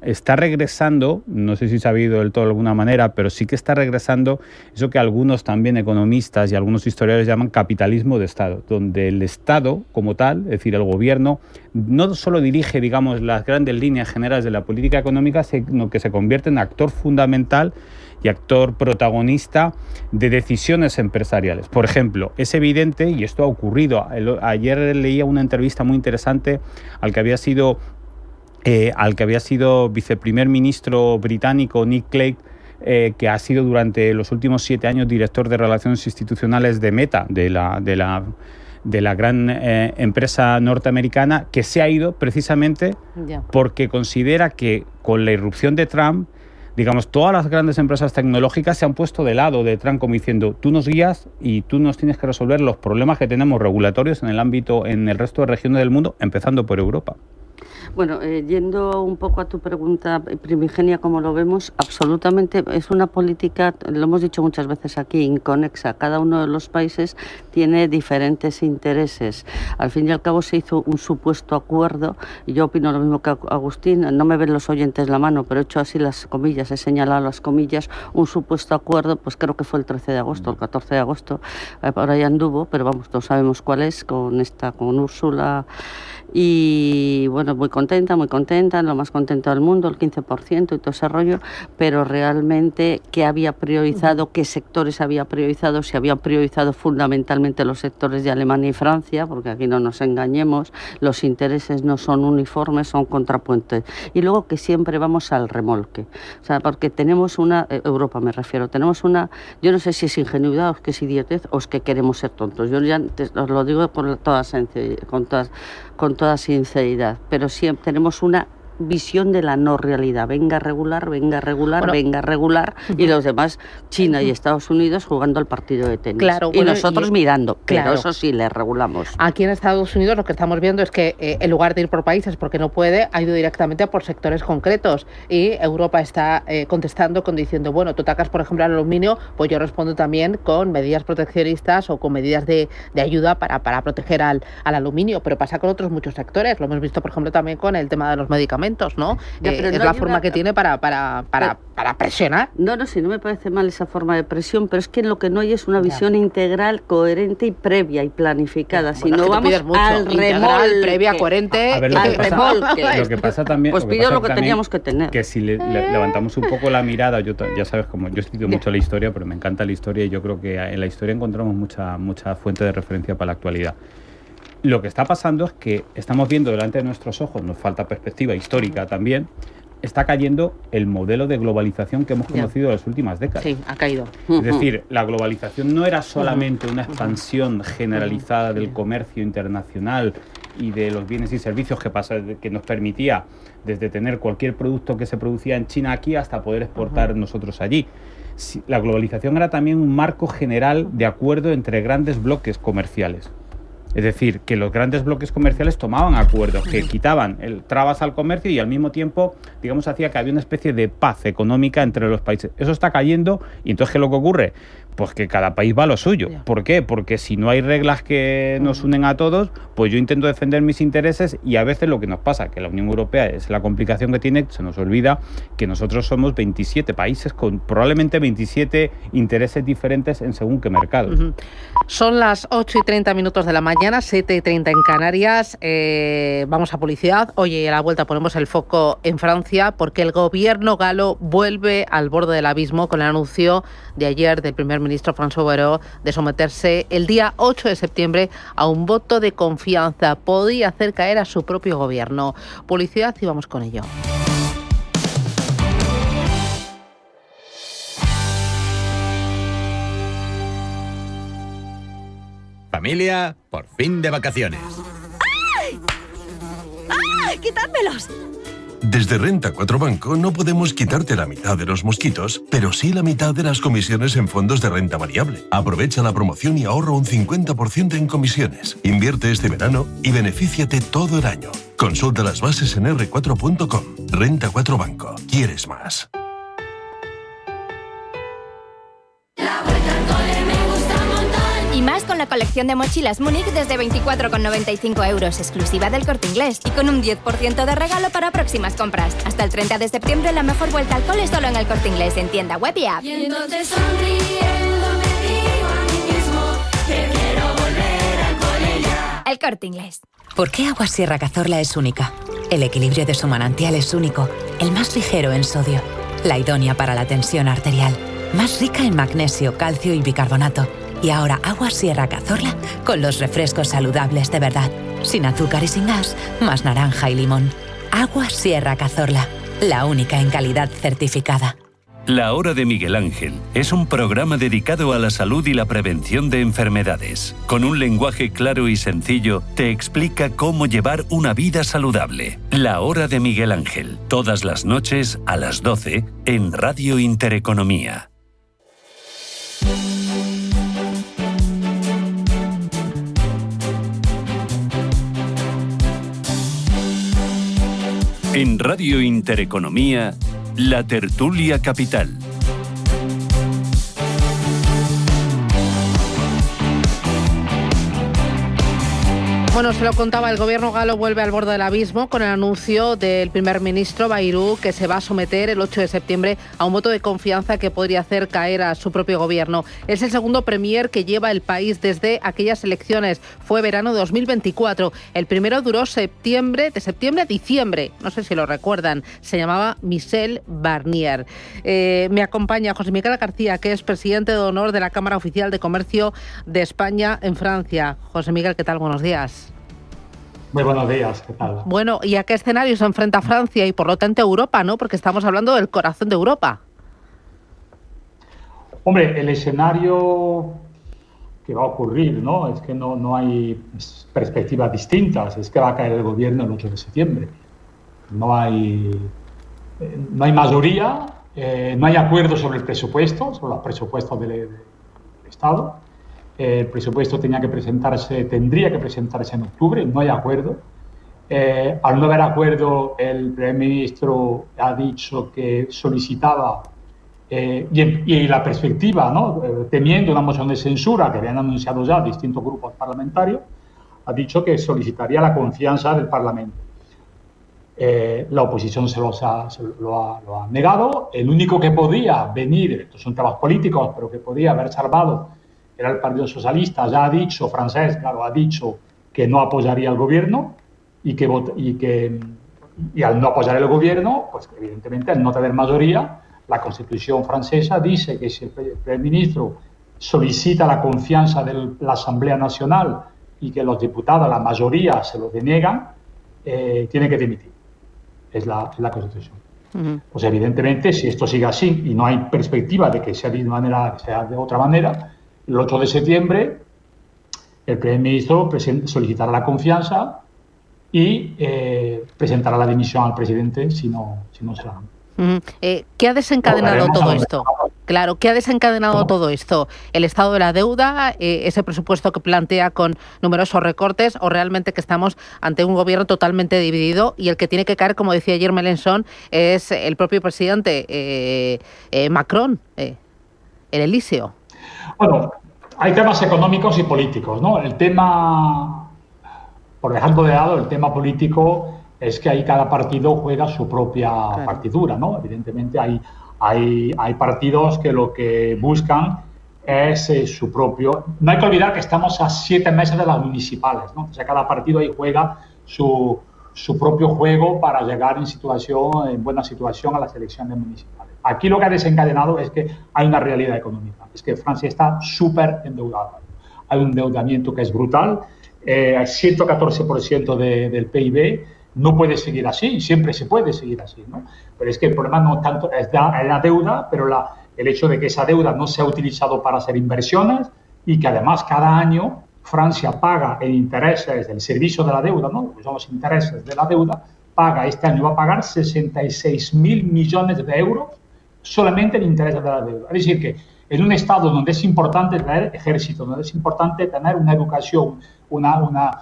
está regresando, no sé si se ha habido del todo de alguna manera, pero sí que está regresando eso que algunos también economistas y algunos historiadores llaman capitalismo de Estado, donde el Estado como tal, es decir, el gobierno, no solo dirige, digamos, las grandes líneas generales de la política económica, sino que se convierte en actor fundamental y actor protagonista de decisiones empresariales. Por ejemplo, es evidente, y esto ha ocurrido, ayer leía una entrevista muy interesante al que había sido viceprimer ministro británico Nick Clegg, que ha sido durante los últimos 7 años director de Relaciones Institucionales de Meta, de la gran empresa norteamericana, que se ha ido precisamente porque considera que con la irrupción de Trump, digamos, todas las grandes empresas tecnológicas se han puesto de lado de Trump como diciendo, tú nos guías y tú nos tienes que resolver los problemas que tenemos regulatorios en el ámbito, en el resto de regiones del mundo, empezando por Europa. Bueno, yendo un poco a tu pregunta primigenia, como lo vemos, absolutamente es una política, lo hemos dicho muchas veces aquí, inconexa. Cada uno de los países tiene diferentes intereses. Al fin y al cabo se hizo un supuesto acuerdo, y yo opino lo mismo que Agustín, no me ven los oyentes la mano, pero he hecho así las comillas, he señalado las comillas, un supuesto acuerdo, pues creo que fue el 13 de agosto, el 14 de agosto, ahora ya anduvo, pero vamos, todos sabemos cuál es, con Úrsula. Y bueno, muy contenta, lo más contenta del mundo, el 15% y todo ese rollo, pero realmente ¿qué había priorizado? ¿Qué sectores había priorizado? Se habían priorizado fundamentalmente los sectores de Alemania y Francia, porque aquí no nos engañemos, los intereses no son uniformes, son contrapuentes. Y luego que siempre vamos al remolque, o sea, porque tenemos Europa me refiero, tenemos yo no sé si es ingenuidad o es que es idiotez o es que queremos ser tontos. Yo ya os lo digo con toda sinceridad, pero siempre tenemos una visión de la no realidad. Venga a regular, y los demás, China y Estados Unidos, jugando al partido de tenis. Claro, y nosotros mirando, pero eso sí, le regulamos. Aquí en Estados Unidos lo que estamos viendo es que en lugar de ir por países, porque no puede, ha ido directamente por sectores concretos. Y Europa está contestando diciendo, bueno, tú atacas, por ejemplo, al aluminio, pues yo respondo también con medidas proteccionistas o con medidas de ayuda para proteger al aluminio. Pero pasa con otros muchos sectores. Lo hemos visto, por ejemplo, también con el tema de los medicamentos, ¿no? Es la forma que tiene para presionar. No, sí, no me parece mal esa forma de presión, pero es que lo que no hay es una visión integral, coherente y previa y planificada. Si no vamos al remolque, previa, coherente, al remolque. Lo que pasa también, pues pido lo que teníamos que tener. Que si levantamos un poco la mirada, ya sabes, como yo estudio mucho la historia, pero me encanta la historia y yo creo que en la historia encontramos mucha fuente de referencia para la actualidad. Lo que está pasando es que estamos viendo delante de nuestros ojos, nos falta perspectiva histórica también, está cayendo el modelo de globalización que hemos conocido en las últimas décadas. Sí, ha caído. Es decir, la globalización no era solamente una expansión generalizada del comercio internacional y de los bienes y servicios que nos permitía desde tener cualquier producto que se producía en China aquí hasta poder exportar nosotros allí. La globalización era también un marco general de acuerdo entre grandes bloques comerciales. Es decir, que los grandes bloques comerciales tomaban acuerdos que quitaban trabas al comercio y al mismo tiempo, digamos, hacía que había una especie de paz económica entre los países. Eso está cayendo y entonces, ¿qué es lo que ocurre? Pues que cada país va a lo suyo. ¿Por qué? Porque si no hay reglas que nos unen a todos, pues yo intento defender mis intereses y a veces lo que nos pasa, que la Unión Europea es la complicación que tiene, se nos olvida que nosotros somos 27 países con probablemente 27 intereses diferentes en según qué mercados. Son las 8:30 de la mañana, 7:30 en Canarias. Vamos a publicidad. Oye, a la vuelta ponemos el foco en Francia porque el gobierno galo vuelve al borde del abismo con el anuncio de ayer del primer ministro François Bayrou de someterse el día 8 de septiembre a un voto de confianza. Podía hacer caer a su propio gobierno. Publicidad y vamos con ello. Familia, por fin de vacaciones. ¡Ay! ¡Ay! ¡Quitádmelos! Desde Renta 4 Banco no podemos quitarte la mitad de los mosquitos, pero sí la mitad de las comisiones en fondos de renta variable. Aprovecha la promoción y ahorra un 50% en comisiones. Invierte este verano y benefíciate todo el año. Consulta las bases en r4.com. Renta 4 Banco. ¿Quieres más? Y más con la colección de mochilas Múnich desde 24,95 €, exclusiva del Corte Inglés, y con un 10% de regalo para próximas compras. Hasta el 30 de septiembre la mejor vuelta al cole solo en el Corte Inglés, en tienda web y app. Y entonces sonriendo me digo a mí mismo que quiero volver al cole ya. El Corte Inglés. ¿Por qué Agua Sierra Cazorla es única? El equilibrio de su manantial es único, el más ligero en sodio, la idónea para la tensión arterial, más rica en magnesio, calcio y bicarbonato. Y ahora Agua Sierra Cazorla con los refrescos saludables de verdad, sin azúcar y sin gas, más naranja y limón. Agua Sierra Cazorla, la única en calidad certificada. La Hora de Miguel Ángel es un programa dedicado a la salud y la prevención de enfermedades. Con un lenguaje claro y sencillo, te explica cómo llevar una vida saludable. La Hora de Miguel Ángel, todas las noches a las 12 en Radio Intereconomía. En Radio Intereconomía, La Tertulia Capital. Bueno, se lo contaba, el gobierno galo vuelve al borde del abismo con el anuncio del primer ministro Bayrou que se va a someter el 8 de septiembre a un voto de confianza que podría hacer caer a su propio gobierno. Es el segundo premier que lleva el país desde aquellas elecciones. Fue verano de 2024. El primero duró de septiembre a diciembre. No sé si lo recuerdan. Se llamaba Michel Barnier. Me acompaña José Miguel García, que es presidente de honor de la Cámara Oficial de Comercio de España en Francia. José Miguel, ¿qué tal? Buenos días. Muy buenos días, ¿qué tal? Bueno, ¿y a qué escenario se enfrenta Francia y por lo tanto Europa, no? Porque estamos hablando del corazón de Europa. Hombre, el escenario que va a ocurrir, ¿no? Es que no hay perspectivas distintas, es que va a caer el gobierno el 8 de septiembre. No hay mayoría, no hay acuerdo sobre el presupuesto, sobre los presupuestos del Estado. El presupuesto tendría que presentarse en octubre, no hay acuerdo. Al no haber acuerdo, el primer ministro ha dicho que solicitaba, y la perspectiva, ¿no? Temiendo una moción de censura que habían anunciado ya distintos grupos parlamentarios, ha dicho que solicitaría la confianza del Parlamento. La oposición se lo ha negado. El único que podía venir, estos son temas políticos, pero que podía haber salvado era el Partido Socialista, ya ha dicho, francés, claro, ha dicho que no apoyaría al gobierno y al no apoyar el gobierno, pues evidentemente al no tener mayoría, la Constitución francesa dice que si el primer ministro solicita la confianza de la Asamblea Nacional y que los diputados, la mayoría, se lo deniegan, tiene que dimitir. Es la Constitución. Pues evidentemente, si esto sigue así y no hay perspectiva de que sea de una manera, sea de otra manera, el 8 de septiembre el primer ministro solicitará la confianza y presentará la dimisión al presidente si no se la dan. ¿Qué ha desencadenado todo esto? Claro, ¿qué ha desencadenado todo esto? ¿El estado de la deuda, ese presupuesto que plantea con numerosos recortes, o realmente que estamos ante un gobierno totalmente dividido y el que tiene que caer, como decía ayer Mélenchon, es el propio presidente Macron, el Elíseo? Bueno, hay temas económicos y políticos, ¿no? El tema, por dejarlo de lado, el tema político es que ahí cada partido juega su propia partitura, ¿no? Evidentemente hay partidos que lo que buscan es su propio... No hay que olvidar que estamos a 7 meses de las municipales, ¿no? O sea, cada partido ahí juega su propio juego para llegar en buena situación a las elecciones municipales. Aquí lo que ha desencadenado es que hay una realidad económica, es que Francia está súper endeudada. Hay un endeudamiento que es brutal, 114% del PIB. No puede seguir así, siempre se puede seguir así, ¿no? Pero es que el problema no tanto es la deuda, pero el hecho de que esa deuda no se ha utilizado para hacer inversiones y que además cada año Francia paga en intereses del servicio de la deuda, ¿no? Son los intereses de la deuda, este año va a pagar 66.000 millones de euros solamente en intereses de la deuda. Es decir, que en un Estado donde es importante tener ejército, donde es importante tener una educación, un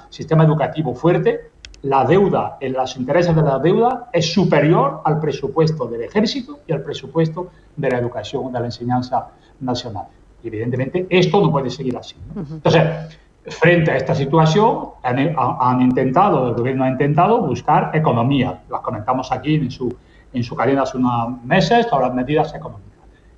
sistema educativo fuerte, la deuda, los intereses de la deuda es superior al presupuesto del ejército y al presupuesto de la educación, de la enseñanza nacional. Y evidentemente esto no puede seguir así, ¿no? Entonces, frente a esta situación, el gobierno ha intentado buscar economía. Las comentamos aquí en su cadena hace unos meses, todas las medidas económicas.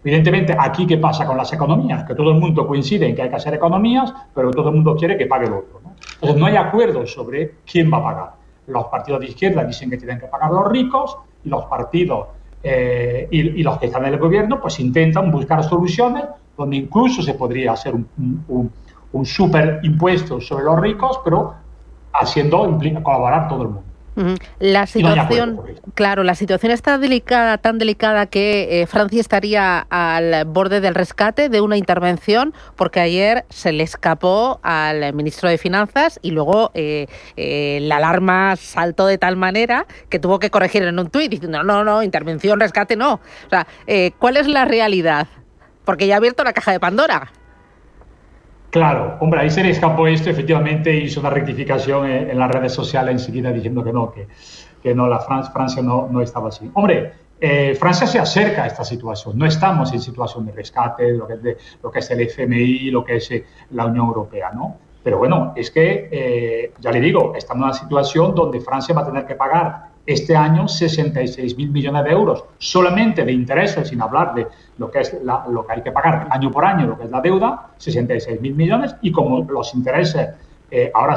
Evidentemente, aquí, ¿qué pasa con las economías? Que todo el mundo coincide en que hay que hacer economías, pero todo el mundo quiere que pague el otro, ¿no? Entonces, no hay acuerdo sobre quién va a pagar. Los partidos de izquierda dicen que tienen que pagar los ricos y los partidos y los que están en el gobierno pues intentan buscar soluciones donde incluso se podría hacer un super impuesto sobre los ricos, pero implica colaborar todo el mundo. La situación, claro, la situación está delicada, tan delicada que Francia estaría al borde del rescate, de una intervención, porque ayer se le escapó al ministro de Finanzas y luego la alarma saltó de tal manera que tuvo que corregir en un tuit diciendo no, intervención, rescate no. O sea, ¿cuál es la realidad? Porque ya ha abierto la caja de Pandora. Claro, hombre, ahí se le escapó esto, efectivamente hizo una rectificación en las redes sociales enseguida diciendo que no, Francia no estaba así. Hombre, Francia se acerca a esta situación, no estamos en situación de rescate, lo que es el FMI, lo que es la Unión Europea, ¿no? Pero bueno, es que, ya le digo, estamos en una situación donde Francia va a tener que pagar este año 66.000 millones de euros solamente de intereses, sin hablar de lo que es lo que hay que pagar año por año, lo que es la deuda, 66.000 millones, y como los intereses, ahora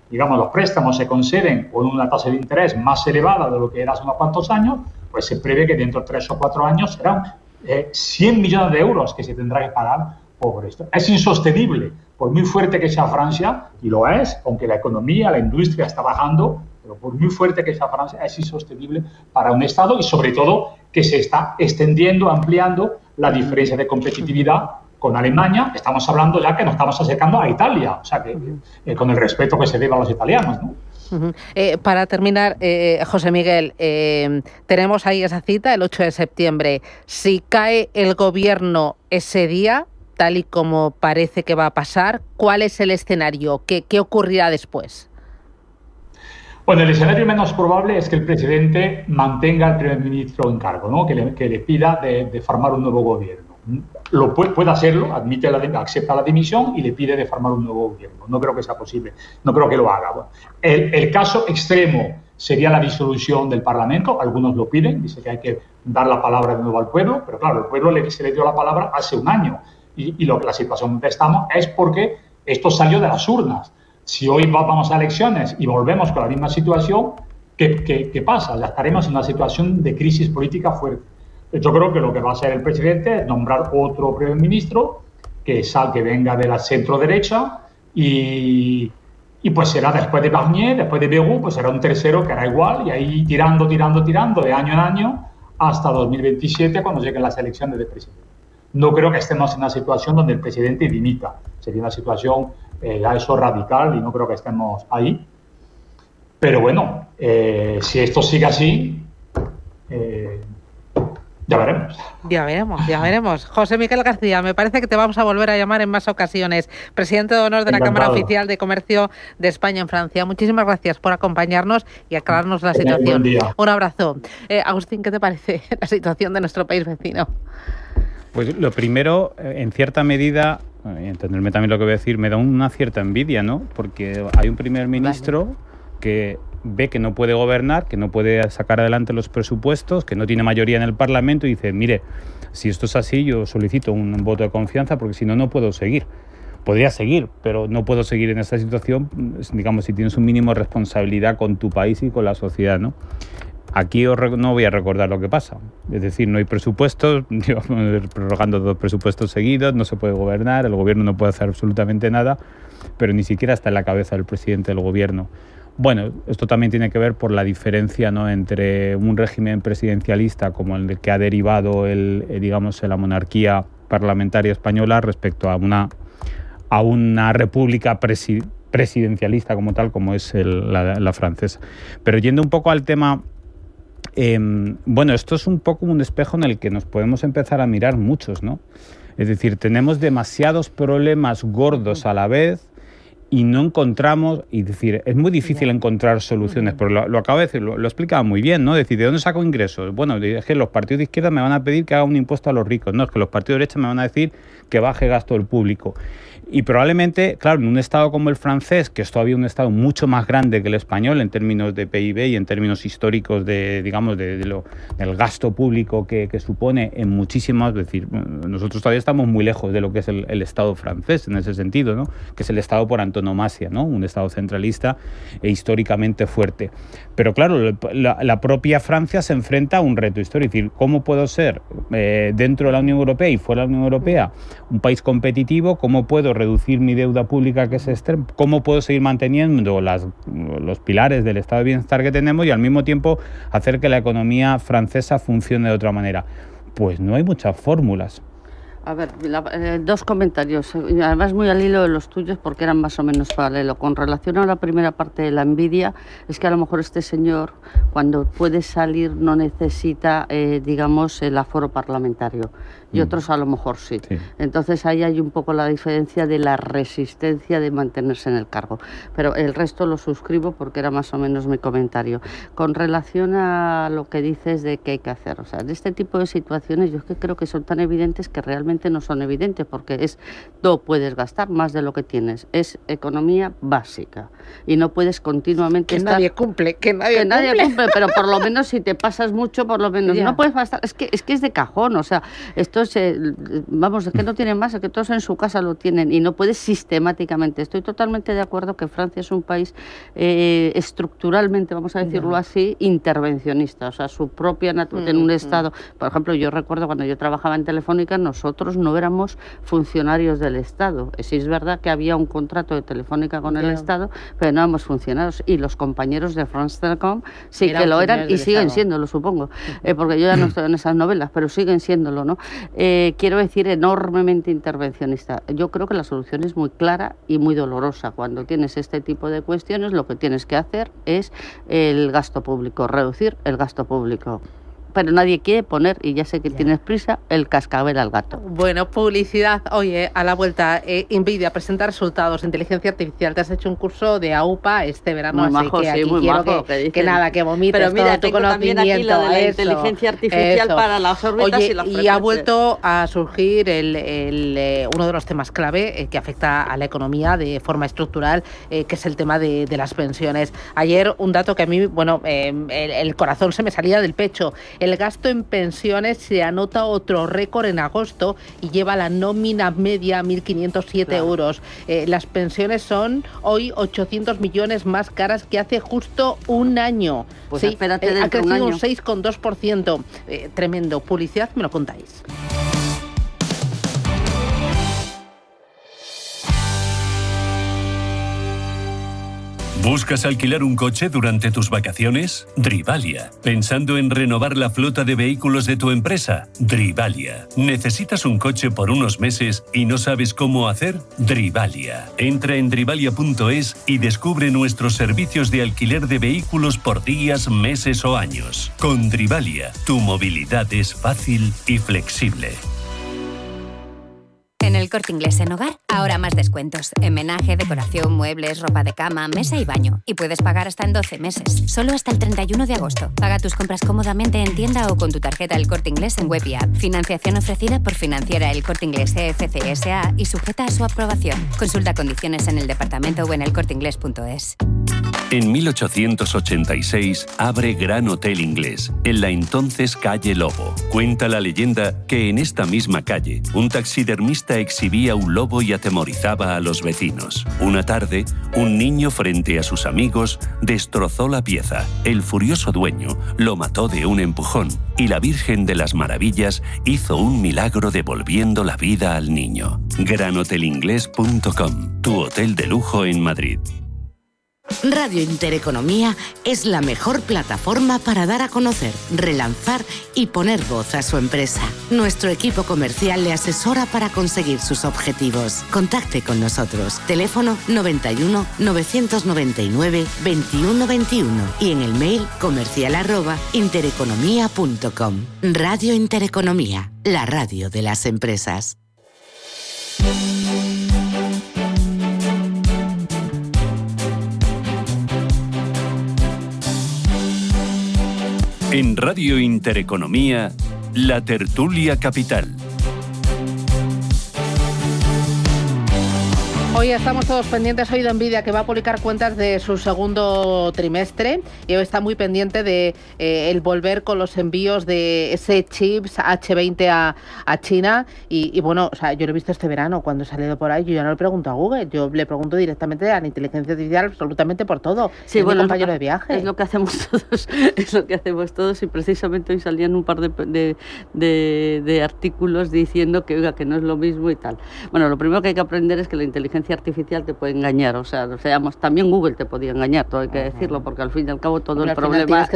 los préstamos se conceden con una tasa de interés más elevada de lo que era hace unos cuantos años, pues se prevé que dentro de 3 o 4 años serán 100 millones de euros que se tendrá que pagar por esto. Es insostenible, por muy fuerte que sea Francia, y lo es, aunque la economía, la industria está bajando, pero por muy fuerte que sea Francia, es insostenible para un Estado y sobre todo que se está extendiendo, ampliando la diferencia de competitividad con Alemania. Estamos hablando ya que nos estamos acercando a Italia, o sea que con el respeto que se debe a los italianos, ¿no? Para terminar, José Miguel, tenemos ahí esa cita, el 8 de septiembre. Si cae el gobierno ese día, tal y como parece que va a pasar, ¿cuál es el escenario? ¿Qué ocurrirá después? Bueno, el escenario menos probable es que el presidente mantenga al primer ministro en cargo, ¿no? que le pida de formar un nuevo gobierno. Lo puede hacerlo, acepta la dimisión y le pide de formar un nuevo gobierno. No creo que sea posible, no creo que lo haga. Bueno, el caso extremo sería la disolución del Parlamento, algunos lo piden, dice que hay que dar la palabra de nuevo al pueblo, pero claro, el pueblo se le dio la palabra hace un año y la situación donde estamos es porque esto salió de las urnas. Si hoy vamos a elecciones y volvemos con la misma situación, ¿qué pasa? Ya estaremos en una situación de crisis política fuerte. Yo creo que lo que va a hacer el presidente es nombrar otro primer ministro que venga de la centro-derecha y pues será después de Barnier, después de Bayrou, pues será un tercero que hará igual y ahí tirando de año en año hasta 2027 cuando lleguen las elecciones de presidente. No creo que estemos en una situación donde el presidente dimita. Sería una situación ya eso radical y no creo que estemos ahí. Pero bueno, si esto sigue así, ya veremos. Ya veremos. José Miguel García, me parece que te vamos a volver a llamar en más ocasiones. Presidente de honor de la Cámara Oficial de Comercio de España en Francia. Muchísimas gracias por acompañarnos y aclararnos la situación. Buen día. Un abrazo. Agustín, ¿qué te parece la situación de nuestro país vecino? Pues lo primero, en cierta medida, entenderme también lo que voy a decir, me da una cierta envidia, ¿no? Porque hay un primer ministro que ve que no puede gobernar, que no puede sacar adelante los presupuestos, que no tiene mayoría en el Parlamento y dice, mire, si esto es así, yo solicito un voto de confianza porque si no, no puedo seguir. Podría seguir, pero no puedo seguir en esta situación, digamos, si tienes un mínimo de responsabilidad con tu país y con la sociedad, ¿no? Aquí no voy a recordar lo que pasa. Es decir, no hay presupuestos, llevamos prorrogando 2 presupuestos seguidos, no se puede gobernar, el gobierno no puede hacer absolutamente nada, pero ni siquiera está en la cabeza del presidente del gobierno. Bueno, esto también tiene que ver por la diferencia, ¿no?, entre un régimen presidencialista como el que ha derivado la monarquía parlamentaria española respecto a una república presidencialista como tal, como es la francesa. Pero yendo un poco al tema, esto es un poco un espejo en el que nos podemos empezar a mirar muchos, ¿no? Es decir, tenemos demasiados problemas gordos a la vez y no encontramos, es muy difícil encontrar soluciones, pero lo acabo de decir, lo explicaba muy bien, ¿no? Es decir, ¿de dónde saco ingresos? Bueno, es que los partidos de izquierda me van a pedir que haga un impuesto a los ricos, no, es que los partidos de derecha me van a decir que baje gasto del público. Y probablemente, claro, en un Estado como el francés, que es todavía un Estado mucho más grande que el español en términos de PIB y en términos históricos del gasto público que supone en muchísimas, es decir, nosotros todavía estamos muy lejos de lo que es el Estado francés en ese sentido, ¿no? Que es el Estado por antonomasia, ¿no? Un Estado centralista e históricamente fuerte. Pero claro, la propia Francia se enfrenta a un reto histórico, es decir, ¿cómo puedo ser dentro de la Unión Europea y fuera de la Unión Europea un país competitivo? ¿Cómo puedo reducir mi deuda pública que es extrema? ¿Cómo puedo seguir manteniendo los pilares del estado de bienestar que tenemos y al mismo tiempo hacer que la economía francesa funcione de otra manera? Pues no hay muchas fórmulas. A ver, 2 comentarios, además muy al hilo de los tuyos porque eran más o menos paralelo. Con relación a la primera parte de la envidia, es que a lo mejor este señor, cuando puede salir, no necesita, el aforo parlamentario. Y otros a lo mejor sí. Entonces ahí hay un poco la diferencia de la resistencia de mantenerse en el cargo. Pero el resto lo suscribo porque era más o menos mi comentario. Con relación a lo que dices de qué hay que hacer, o sea, de este tipo de situaciones yo es que creo que son tan evidentes que realmente no son evidentes porque no puedes gastar más de lo que tienes. Es economía básica y no puedes continuamente nadie cumple, que nadie cumple, pero por lo menos si te pasas mucho, por lo menos no puedes gastar. Es que es de cajón, o sea, esto es que no tienen más, es que todos en su casa lo tienen y no puedes sistemáticamente. Estoy totalmente de acuerdo que Francia es un país estructuralmente, vamos a decirlo así, intervencionista, o sea, su propia naturaleza en un Estado. Por ejemplo, yo recuerdo cuando yo trabajaba en Telefónica, nosotros no éramos funcionarios del Estado. Sí es verdad que había un contrato de Telefónica con el Estado, pero no éramos funcionarios y los compañeros de France Telecom sí que lo eran y siguen siéndolo, supongo, porque yo ya no estoy en esas novelas, pero siguen siéndolo, ¿no? Quiero decir, enormemente intervencionista. Yo creo que la solución es muy clara y muy dolorosa. Cuando tienes este tipo de cuestiones, lo que tienes que hacer es el gasto público, reducir el gasto público. Pero nadie quiere poner, y ya sé que tienes prisa, el cascabel al gato. Bueno, publicidad. Oye, a la vuelta, Nvidia presenta resultados, inteligencia artificial. Te has hecho un curso de AUPA este verano, muy así majo, que aquí muy quiero majo, que vomites pero mira, todo tu tengo también aquí lo de la inteligencia artificial para las órbitas y las frecuencias. Y ha vuelto a surgir uno de los temas clave que afecta a la economía de forma estructural, que es el tema de las pensiones. Ayer un dato que a mí, el corazón se me salía del pecho. El gasto en pensiones se anota otro récord en agosto y lleva la nómina media a 1.507 euros. Las pensiones son hoy 800 millones más caras que hace justo un año. Pues espérate, ha crecido un 6,2%. Tremendo. Publicidad, me lo contáis. ¿Buscas alquilar un coche durante tus vacaciones? Drivalia. ¿Pensando en renovar la flota de vehículos de tu empresa? Drivalia. ¿Necesitas un coche por unos meses y no sabes cómo hacer? Drivalia. Entra en drivalia.es y descubre nuestros servicios de alquiler de vehículos por días, meses o años. Con Drivalia, tu movilidad es fácil y flexible. En el Corte Inglés en Hogar, ahora más descuentos. En menaje, decoración, muebles, ropa de cama, mesa y baño. Y puedes pagar hasta en 12 meses. Solo hasta el 31 de agosto. Paga tus compras cómodamente en tienda o con tu tarjeta El Corte Inglés en web y app. Financiación ofrecida por Financiera El Corte Inglés EFC S.A. y sujeta a su aprobación. Consulta condiciones en el departamento o en elcorteinglés.es. En 1886 abre Gran Hotel Inglés, en la entonces calle Lobo. Cuenta la leyenda que en esta misma calle, un taxidermista exhibía un lobo y atemorizaba a los vecinos. Una tarde, un niño frente a sus amigos destrozó la pieza. El furioso dueño lo mató de un empujón y la Virgen de las Maravillas hizo un milagro devolviendo la vida al niño. GranHotelInglés.com, tu hotel de lujo en Madrid. Radio Intereconomía es la mejor plataforma para dar a conocer, relanzar y poner voz a su empresa. Nuestro equipo comercial le asesora para conseguir sus objetivos. Contacte con nosotros. Teléfono 91 999 21 21 y en el mail comercial@intereconomia.com. Radio Intereconomía, la radio de las empresas. En Radio Intereconomía, la tertulia capital. Hoy estamos todos pendientes hoy de Nvidia, que va a publicar cuentas de su segundo trimestre, y hoy está muy pendiente de el volver con los envíos de ese chips H20 a China y bueno, o sea, yo lo he visto este verano cuando he salido por ahí. Yo ya no le pregunto a Google, yo le pregunto directamente a la inteligencia artificial absolutamente por todo. Sí, es bueno, mi compañero de viaje. Es lo que hacemos todos, es lo que hacemos todos, y precisamente hoy salían un par de artículos diciendo que, oiga, que no es lo mismo y tal. Bueno, lo primero que hay que aprender es que la inteligencia artificial te puede engañar, o sea, también Google te podía engañar, todo hay que decirlo, porque al fin y al cabo todo el problema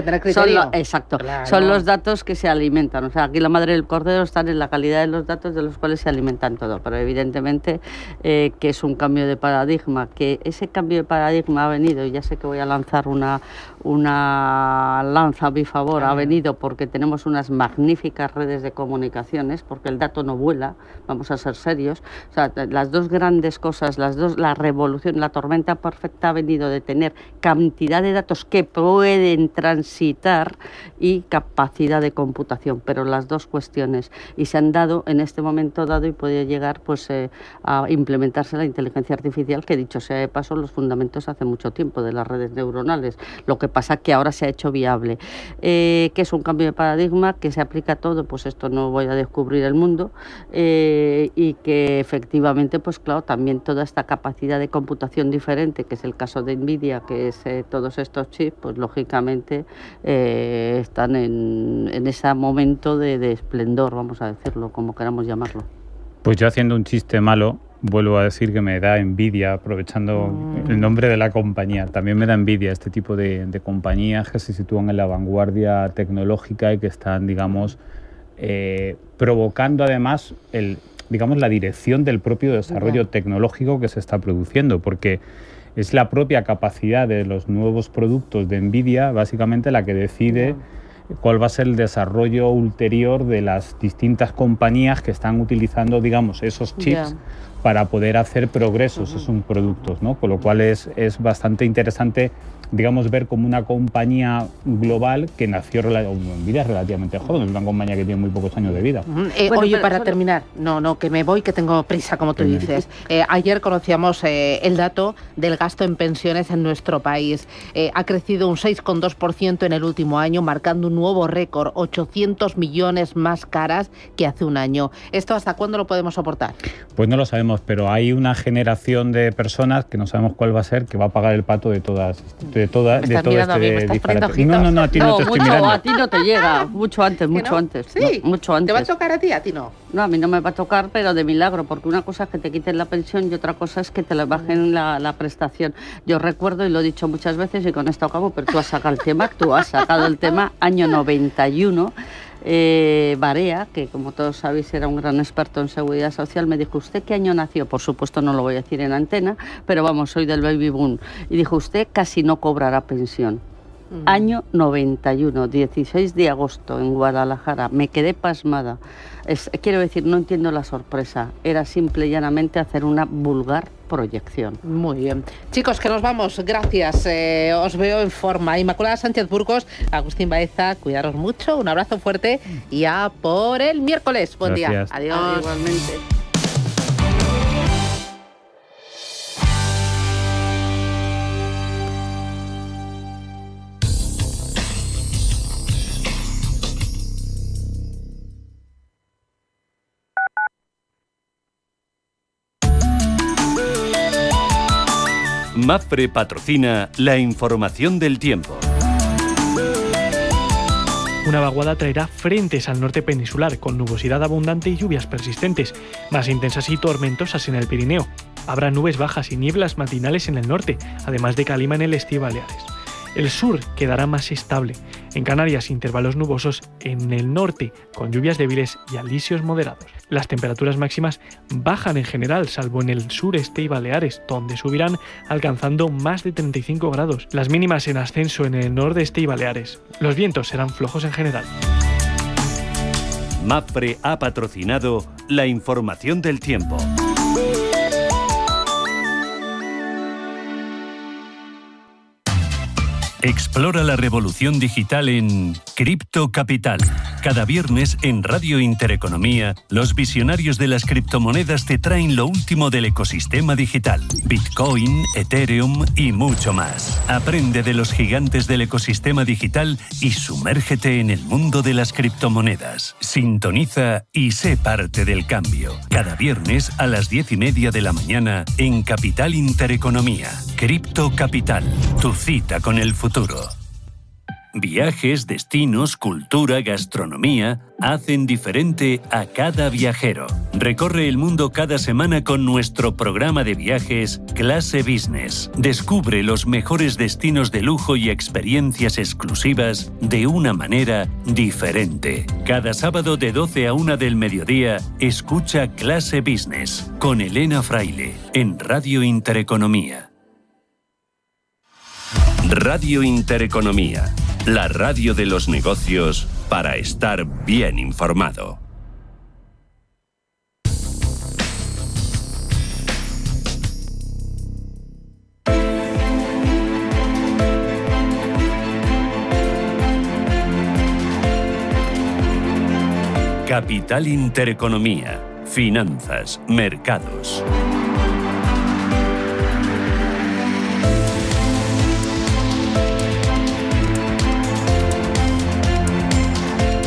son los datos que se alimentan, o sea, aquí la madre del cordero están en la calidad de los datos de los cuales se alimentan todo, pero evidentemente que es un cambio de paradigma, que ese cambio de paradigma ha venido, y ya sé que voy a lanzar una lanza a mi favor, ha venido porque tenemos unas magníficas redes de comunicaciones, porque el dato no vuela, vamos a ser serios, o sea, las dos grandes cosas, la revolución, la tormenta perfecta ha venido de tener cantidad de datos que pueden transitar y capacidad de computación, pero las dos cuestiones, y se han dado en este momento dado y puede llegar pues a implementarse la inteligencia artificial, que dicho sea de paso, los fundamentos hace mucho tiempo de las redes neuronales, lo que pasa que ahora se ha hecho viable, que es un cambio de paradigma que se aplica a todo, pues esto no voy a descubrir el mundo, y que efectivamente pues claro, también toda esta capacidad de computación diferente, que es el caso de Nvidia, que es todos estos chips, pues lógicamente están en ese momento de esplendor, vamos a decirlo, como queramos llamarlo. Pues yo, haciendo un chiste malo, vuelvo a decir que me da envidia, aprovechando el nombre de la compañía, también me da envidia este tipo de compañías que se sitúan en la vanguardia tecnológica y que están, digamos, provocando además la dirección del propio desarrollo tecnológico que se está produciendo, porque es la propia capacidad de los nuevos productos de Nvidia básicamente la que decide cuál va a ser el desarrollo ulterior de las distintas compañías que están utilizando, digamos, esos chips para poder hacer progresos en sus productos, ¿no? Con lo cual es bastante interesante, digamos, ver como una compañía global que nació Nvidia es relativamente joven, es una compañía que tiene muy pocos años de vida. Oye, para terminar, que me voy, que tengo prisa, como tú dices. Ayer conocíamos el dato del gasto en pensiones en nuestro país. Ha crecido un 6,2% en el último año, marcando un nuevo récord, 800 millones más caras que hace un año. ¿Esto hasta cuándo lo podemos soportar? Pues no lo sabemos, pero hay una generación de personas que no sabemos cuál va a ser, que va a pagar el pato de toda de todo Me estás mirando a mí, me estás poniendo disparate. No, a ti no te estoy mirando. A ti no te llega, mucho antes, mucho no? antes. Sí, no, mucho antes. ¿Te va a tocar a ti? A ti no. No, a mí no me va a tocar, pero de milagro, porque una cosa es que te quiten la pensión y otra cosa es que te le bajen la prestación. Yo recuerdo, y lo he dicho muchas veces, y con esto acabo, pero tú has sacado el tema, año 91, Barea, que como todos sabéis era un gran experto en seguridad social, me dijo, ¿usted qué año nació? Por supuesto no lo voy a decir en antena, pero vamos, soy del baby boom. Y dijo, usted casi no cobrará pensión. Año 91, 16 de agosto en Guadalajara. Me quedé pasmada. Quiero decir, no entiendo la sorpresa. Era simple y llanamente hacer una vulgar proyección. Muy bien. Chicos, que nos vamos. Gracias. Os veo en forma. Inmaculada Sánchez Burgos, Agustín Baeza, cuidaros mucho. Un abrazo fuerte y a por el miércoles. Buen día. Adiós. Igualmente. MAPFRE patrocina la información del tiempo. Una vaguada traerá frentes al norte peninsular, con nubosidad abundante y lluvias persistentes, más intensas y tormentosas en el Pirineo. Habrá nubes bajas y nieblas matinales en el norte, además de calima en el este y Baleares. El sur quedará más estable. En Canarias, intervalos nubosos en el norte, con lluvias débiles y alisios moderados. Las temperaturas máximas bajan en general, salvo en el sureste y Baleares, donde subirán alcanzando más de 35 grados. Las mínimas en ascenso en el nordeste y Baleares. Los vientos serán flojos en general. MAPFRE ha patrocinado la información del tiempo. Explora la revolución digital en Cripto Capital. Cada viernes en Radio Intereconomía, los visionarios de las criptomonedas te traen lo último del ecosistema digital. Bitcoin, Ethereum y mucho más. Aprende de los gigantes del ecosistema digital y sumérgete en el mundo de las criptomonedas. Sintoniza y sé parte del cambio. Cada viernes a las 10:30 de la mañana en Capital Intereconomía. Cripto Capital, tu cita con el futuro. Viajes, destinos, cultura, gastronomía hacen diferente a cada viajero. Recorre el mundo cada semana con nuestro programa de viajes Clase Business. Descubre los mejores destinos de lujo y experiencias exclusivas de una manera diferente. Cada sábado de 12 a 1 del mediodía, escucha Clase Business con Elena Fraile en Radio Intereconomía. Radio Intereconomía, la radio de los negocios para estar bien informado. Capital Intereconomía, finanzas, mercados.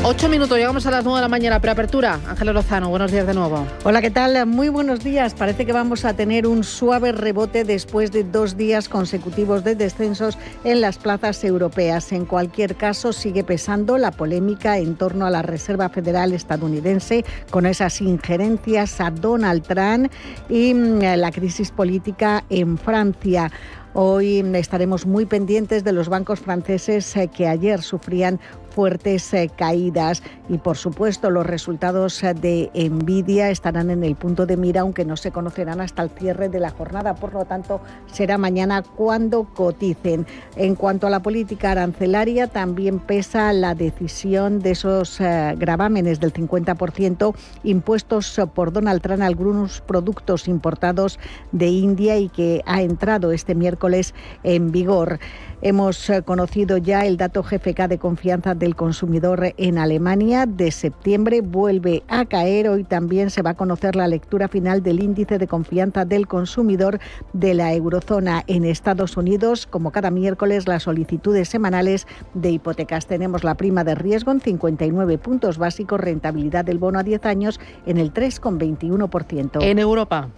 8 minutos, llegamos a las 9 de la mañana, preapertura. Ángela Lozano, buenos días de nuevo. Hola, ¿qué tal? Muy buenos días. Parece que vamos a tener un suave rebote después de 2 días consecutivos de descensos en las plazas europeas. En cualquier caso, sigue pesando la polémica en torno a la Reserva Federal estadounidense, con esas injerencias a Donald Trump y la crisis política en Francia. Hoy estaremos muy pendientes de los bancos franceses que ayer sufrían fuertes caídas y, por supuesto, los resultados de Nvidia estarán en el punto de mira, aunque no se conocerán hasta el cierre de la jornada. Por lo tanto, será mañana cuando coticen. En cuanto a la política arancelaria, también pesa la decisión de esos gravámenes del 50% impuestos por Donald Trump a algunos productos importados de India y que ha entrado este miércoles en vigor. Hemos conocido ya el dato GfK de confianza del consumidor en Alemania de septiembre, vuelve a caer. Hoy también se va a conocer la lectura final del índice de confianza del consumidor de la eurozona. En Estados Unidos, como cada miércoles, las solicitudes semanales de hipotecas. Tenemos la prima de riesgo en 59 puntos básicos, rentabilidad del bono a 10 años en el 3,21%. En Europa.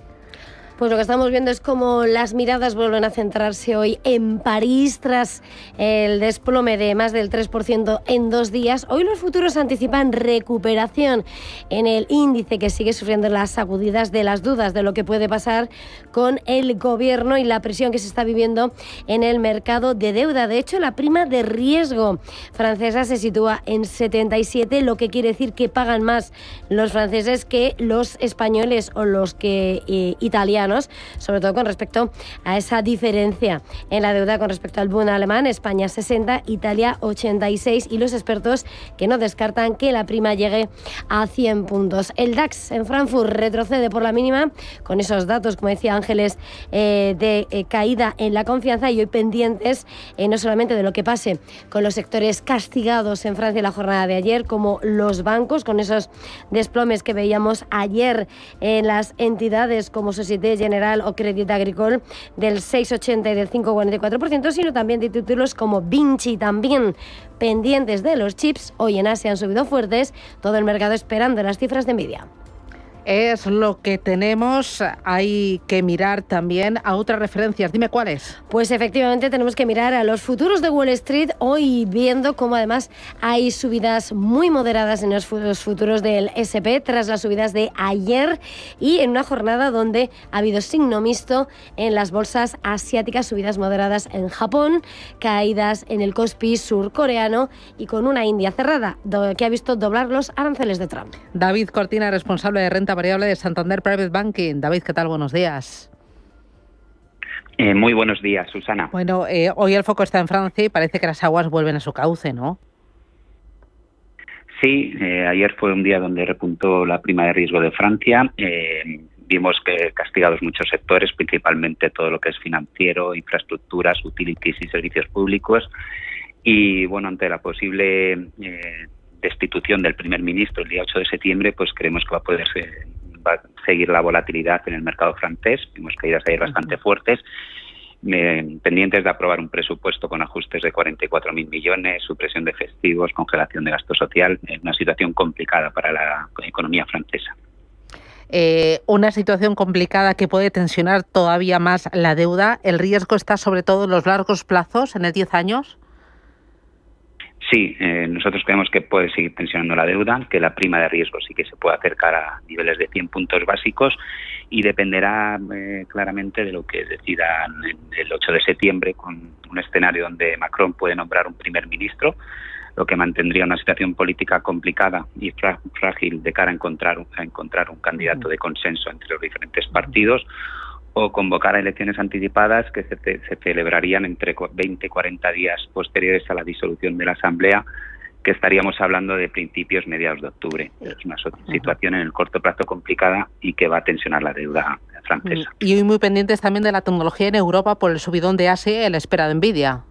Pues lo que estamos viendo es como las miradas vuelven a centrarse hoy en París tras el desplome de más del 3% en 2 días. Hoy los futuros anticipan recuperación en el índice, que sigue sufriendo las sacudidas de las dudas de lo que puede pasar con el gobierno y la presión que se está viviendo en el mercado de deuda. De hecho, la prima de riesgo francesa se sitúa en 77, lo que quiere decir que pagan más los franceses que los españoles o los que italianos, sobre todo con respecto a esa diferencia en la deuda con respecto al Bund alemán. España 60, Italia 86, y los expertos que no descartan que la prima llegue a 100 puntos. El DAX en Frankfurt retrocede por la mínima con esos datos, como decía Ángeles, de caída en la confianza, y hoy pendientes no solamente de lo que pase con los sectores castigados en Francia en la jornada de ayer, como los bancos, con esos desplomes que veíamos ayer en las entidades como Société Générale o Crédit Agricole del 6,80 y del 5,44%, sino también de títulos como Vinci, también pendientes de los chips. Hoy en Asia han subido fuertes, todo el mercado esperando las cifras de Nvidia. Es lo que tenemos. Hay que mirar también a otras referencias. Dime cuáles. Pues efectivamente tenemos que mirar a los futuros de Wall Street, hoy viendo cómo además hay subidas muy moderadas en los futuros del S&P tras las subidas de ayer, y en una jornada donde ha habido signo mixto en las bolsas asiáticas, subidas moderadas en Japón, caídas en el Kospi surcoreano, y con una India cerrada que ha visto doblar los aranceles de Trump. David Cortina, responsable de renta variable de Santander Private Banking. David, ¿qué tal? Buenos días. Muy buenos días, Susana. Bueno, hoy el foco está en Francia y parece que las aguas vuelven a su cauce, ¿no? Sí, ayer fue un día donde repuntó la prima de riesgo de Francia. Vimos que castigados muchos sectores, principalmente todo lo que es financiero, infraestructuras, utilities y servicios públicos. Y bueno, ante la posible destitución del primer ministro el día 8 de septiembre, pues creemos que va a seguir la volatilidad en el mercado francés. Vimos caídas ayer bastante fuertes, pendientes de aprobar un presupuesto con ajustes de 44.000 millones, supresión de festivos, congelación de gasto social, una situación complicada para la economía francesa. Una situación complicada que puede tensionar todavía más la deuda. ¿El riesgo está sobre todo en los largos plazos, en el 10 años? Sí, nosotros creemos que puede seguir tensionando la deuda, que la prima de riesgo sí que se puede acercar a niveles de 100 puntos básicos, y dependerá claramente de lo que decidan el 8 de septiembre, con un escenario donde Macron puede nombrar un primer ministro, lo que mantendría una situación política complicada y frágil de cara a encontrar un candidato de consenso entre los diferentes partidos, o convocar a elecciones anticipadas que se celebrarían entre 20 y 40 días posteriores a la disolución de la Asamblea, que estaríamos hablando de principios, mediados de octubre. Es una situación en el corto plazo complicada y que va a tensionar la deuda francesa. Y hoy muy pendientes también de la tecnología en Europa por el subidón de Asia, el espera de Nvidia.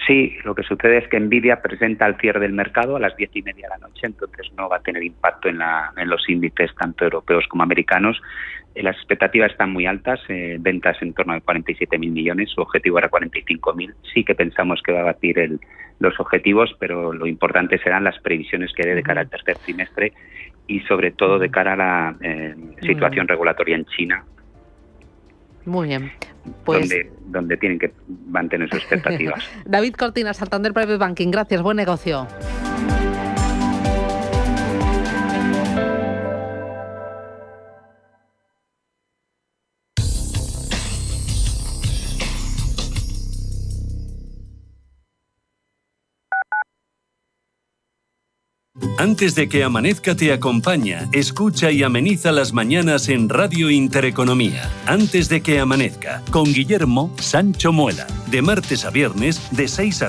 Sí, lo que sucede es que Nvidia presenta el cierre del mercado a las 10:30 de la noche, entonces no va a tener impacto en los índices tanto europeos como americanos. Las expectativas están muy altas, ventas en torno a 47.000 millones, su objetivo era 45.000. Sí que pensamos que va a batir los objetivos, pero lo importante serán las previsiones que dé de cara al tercer trimestre y sobre todo de cara a la situación regulatoria en China. Muy bien. Pues donde tienen que mantener sus expectativas. David Cortina, Santander Private Banking, gracias, buen negocio. Antes de que amanezca te acompaña, escucha y ameniza las mañanas en Radio Intereconomía. Antes de que amanezca, con Guillermo Sancho Muela, de martes a viernes de 6 a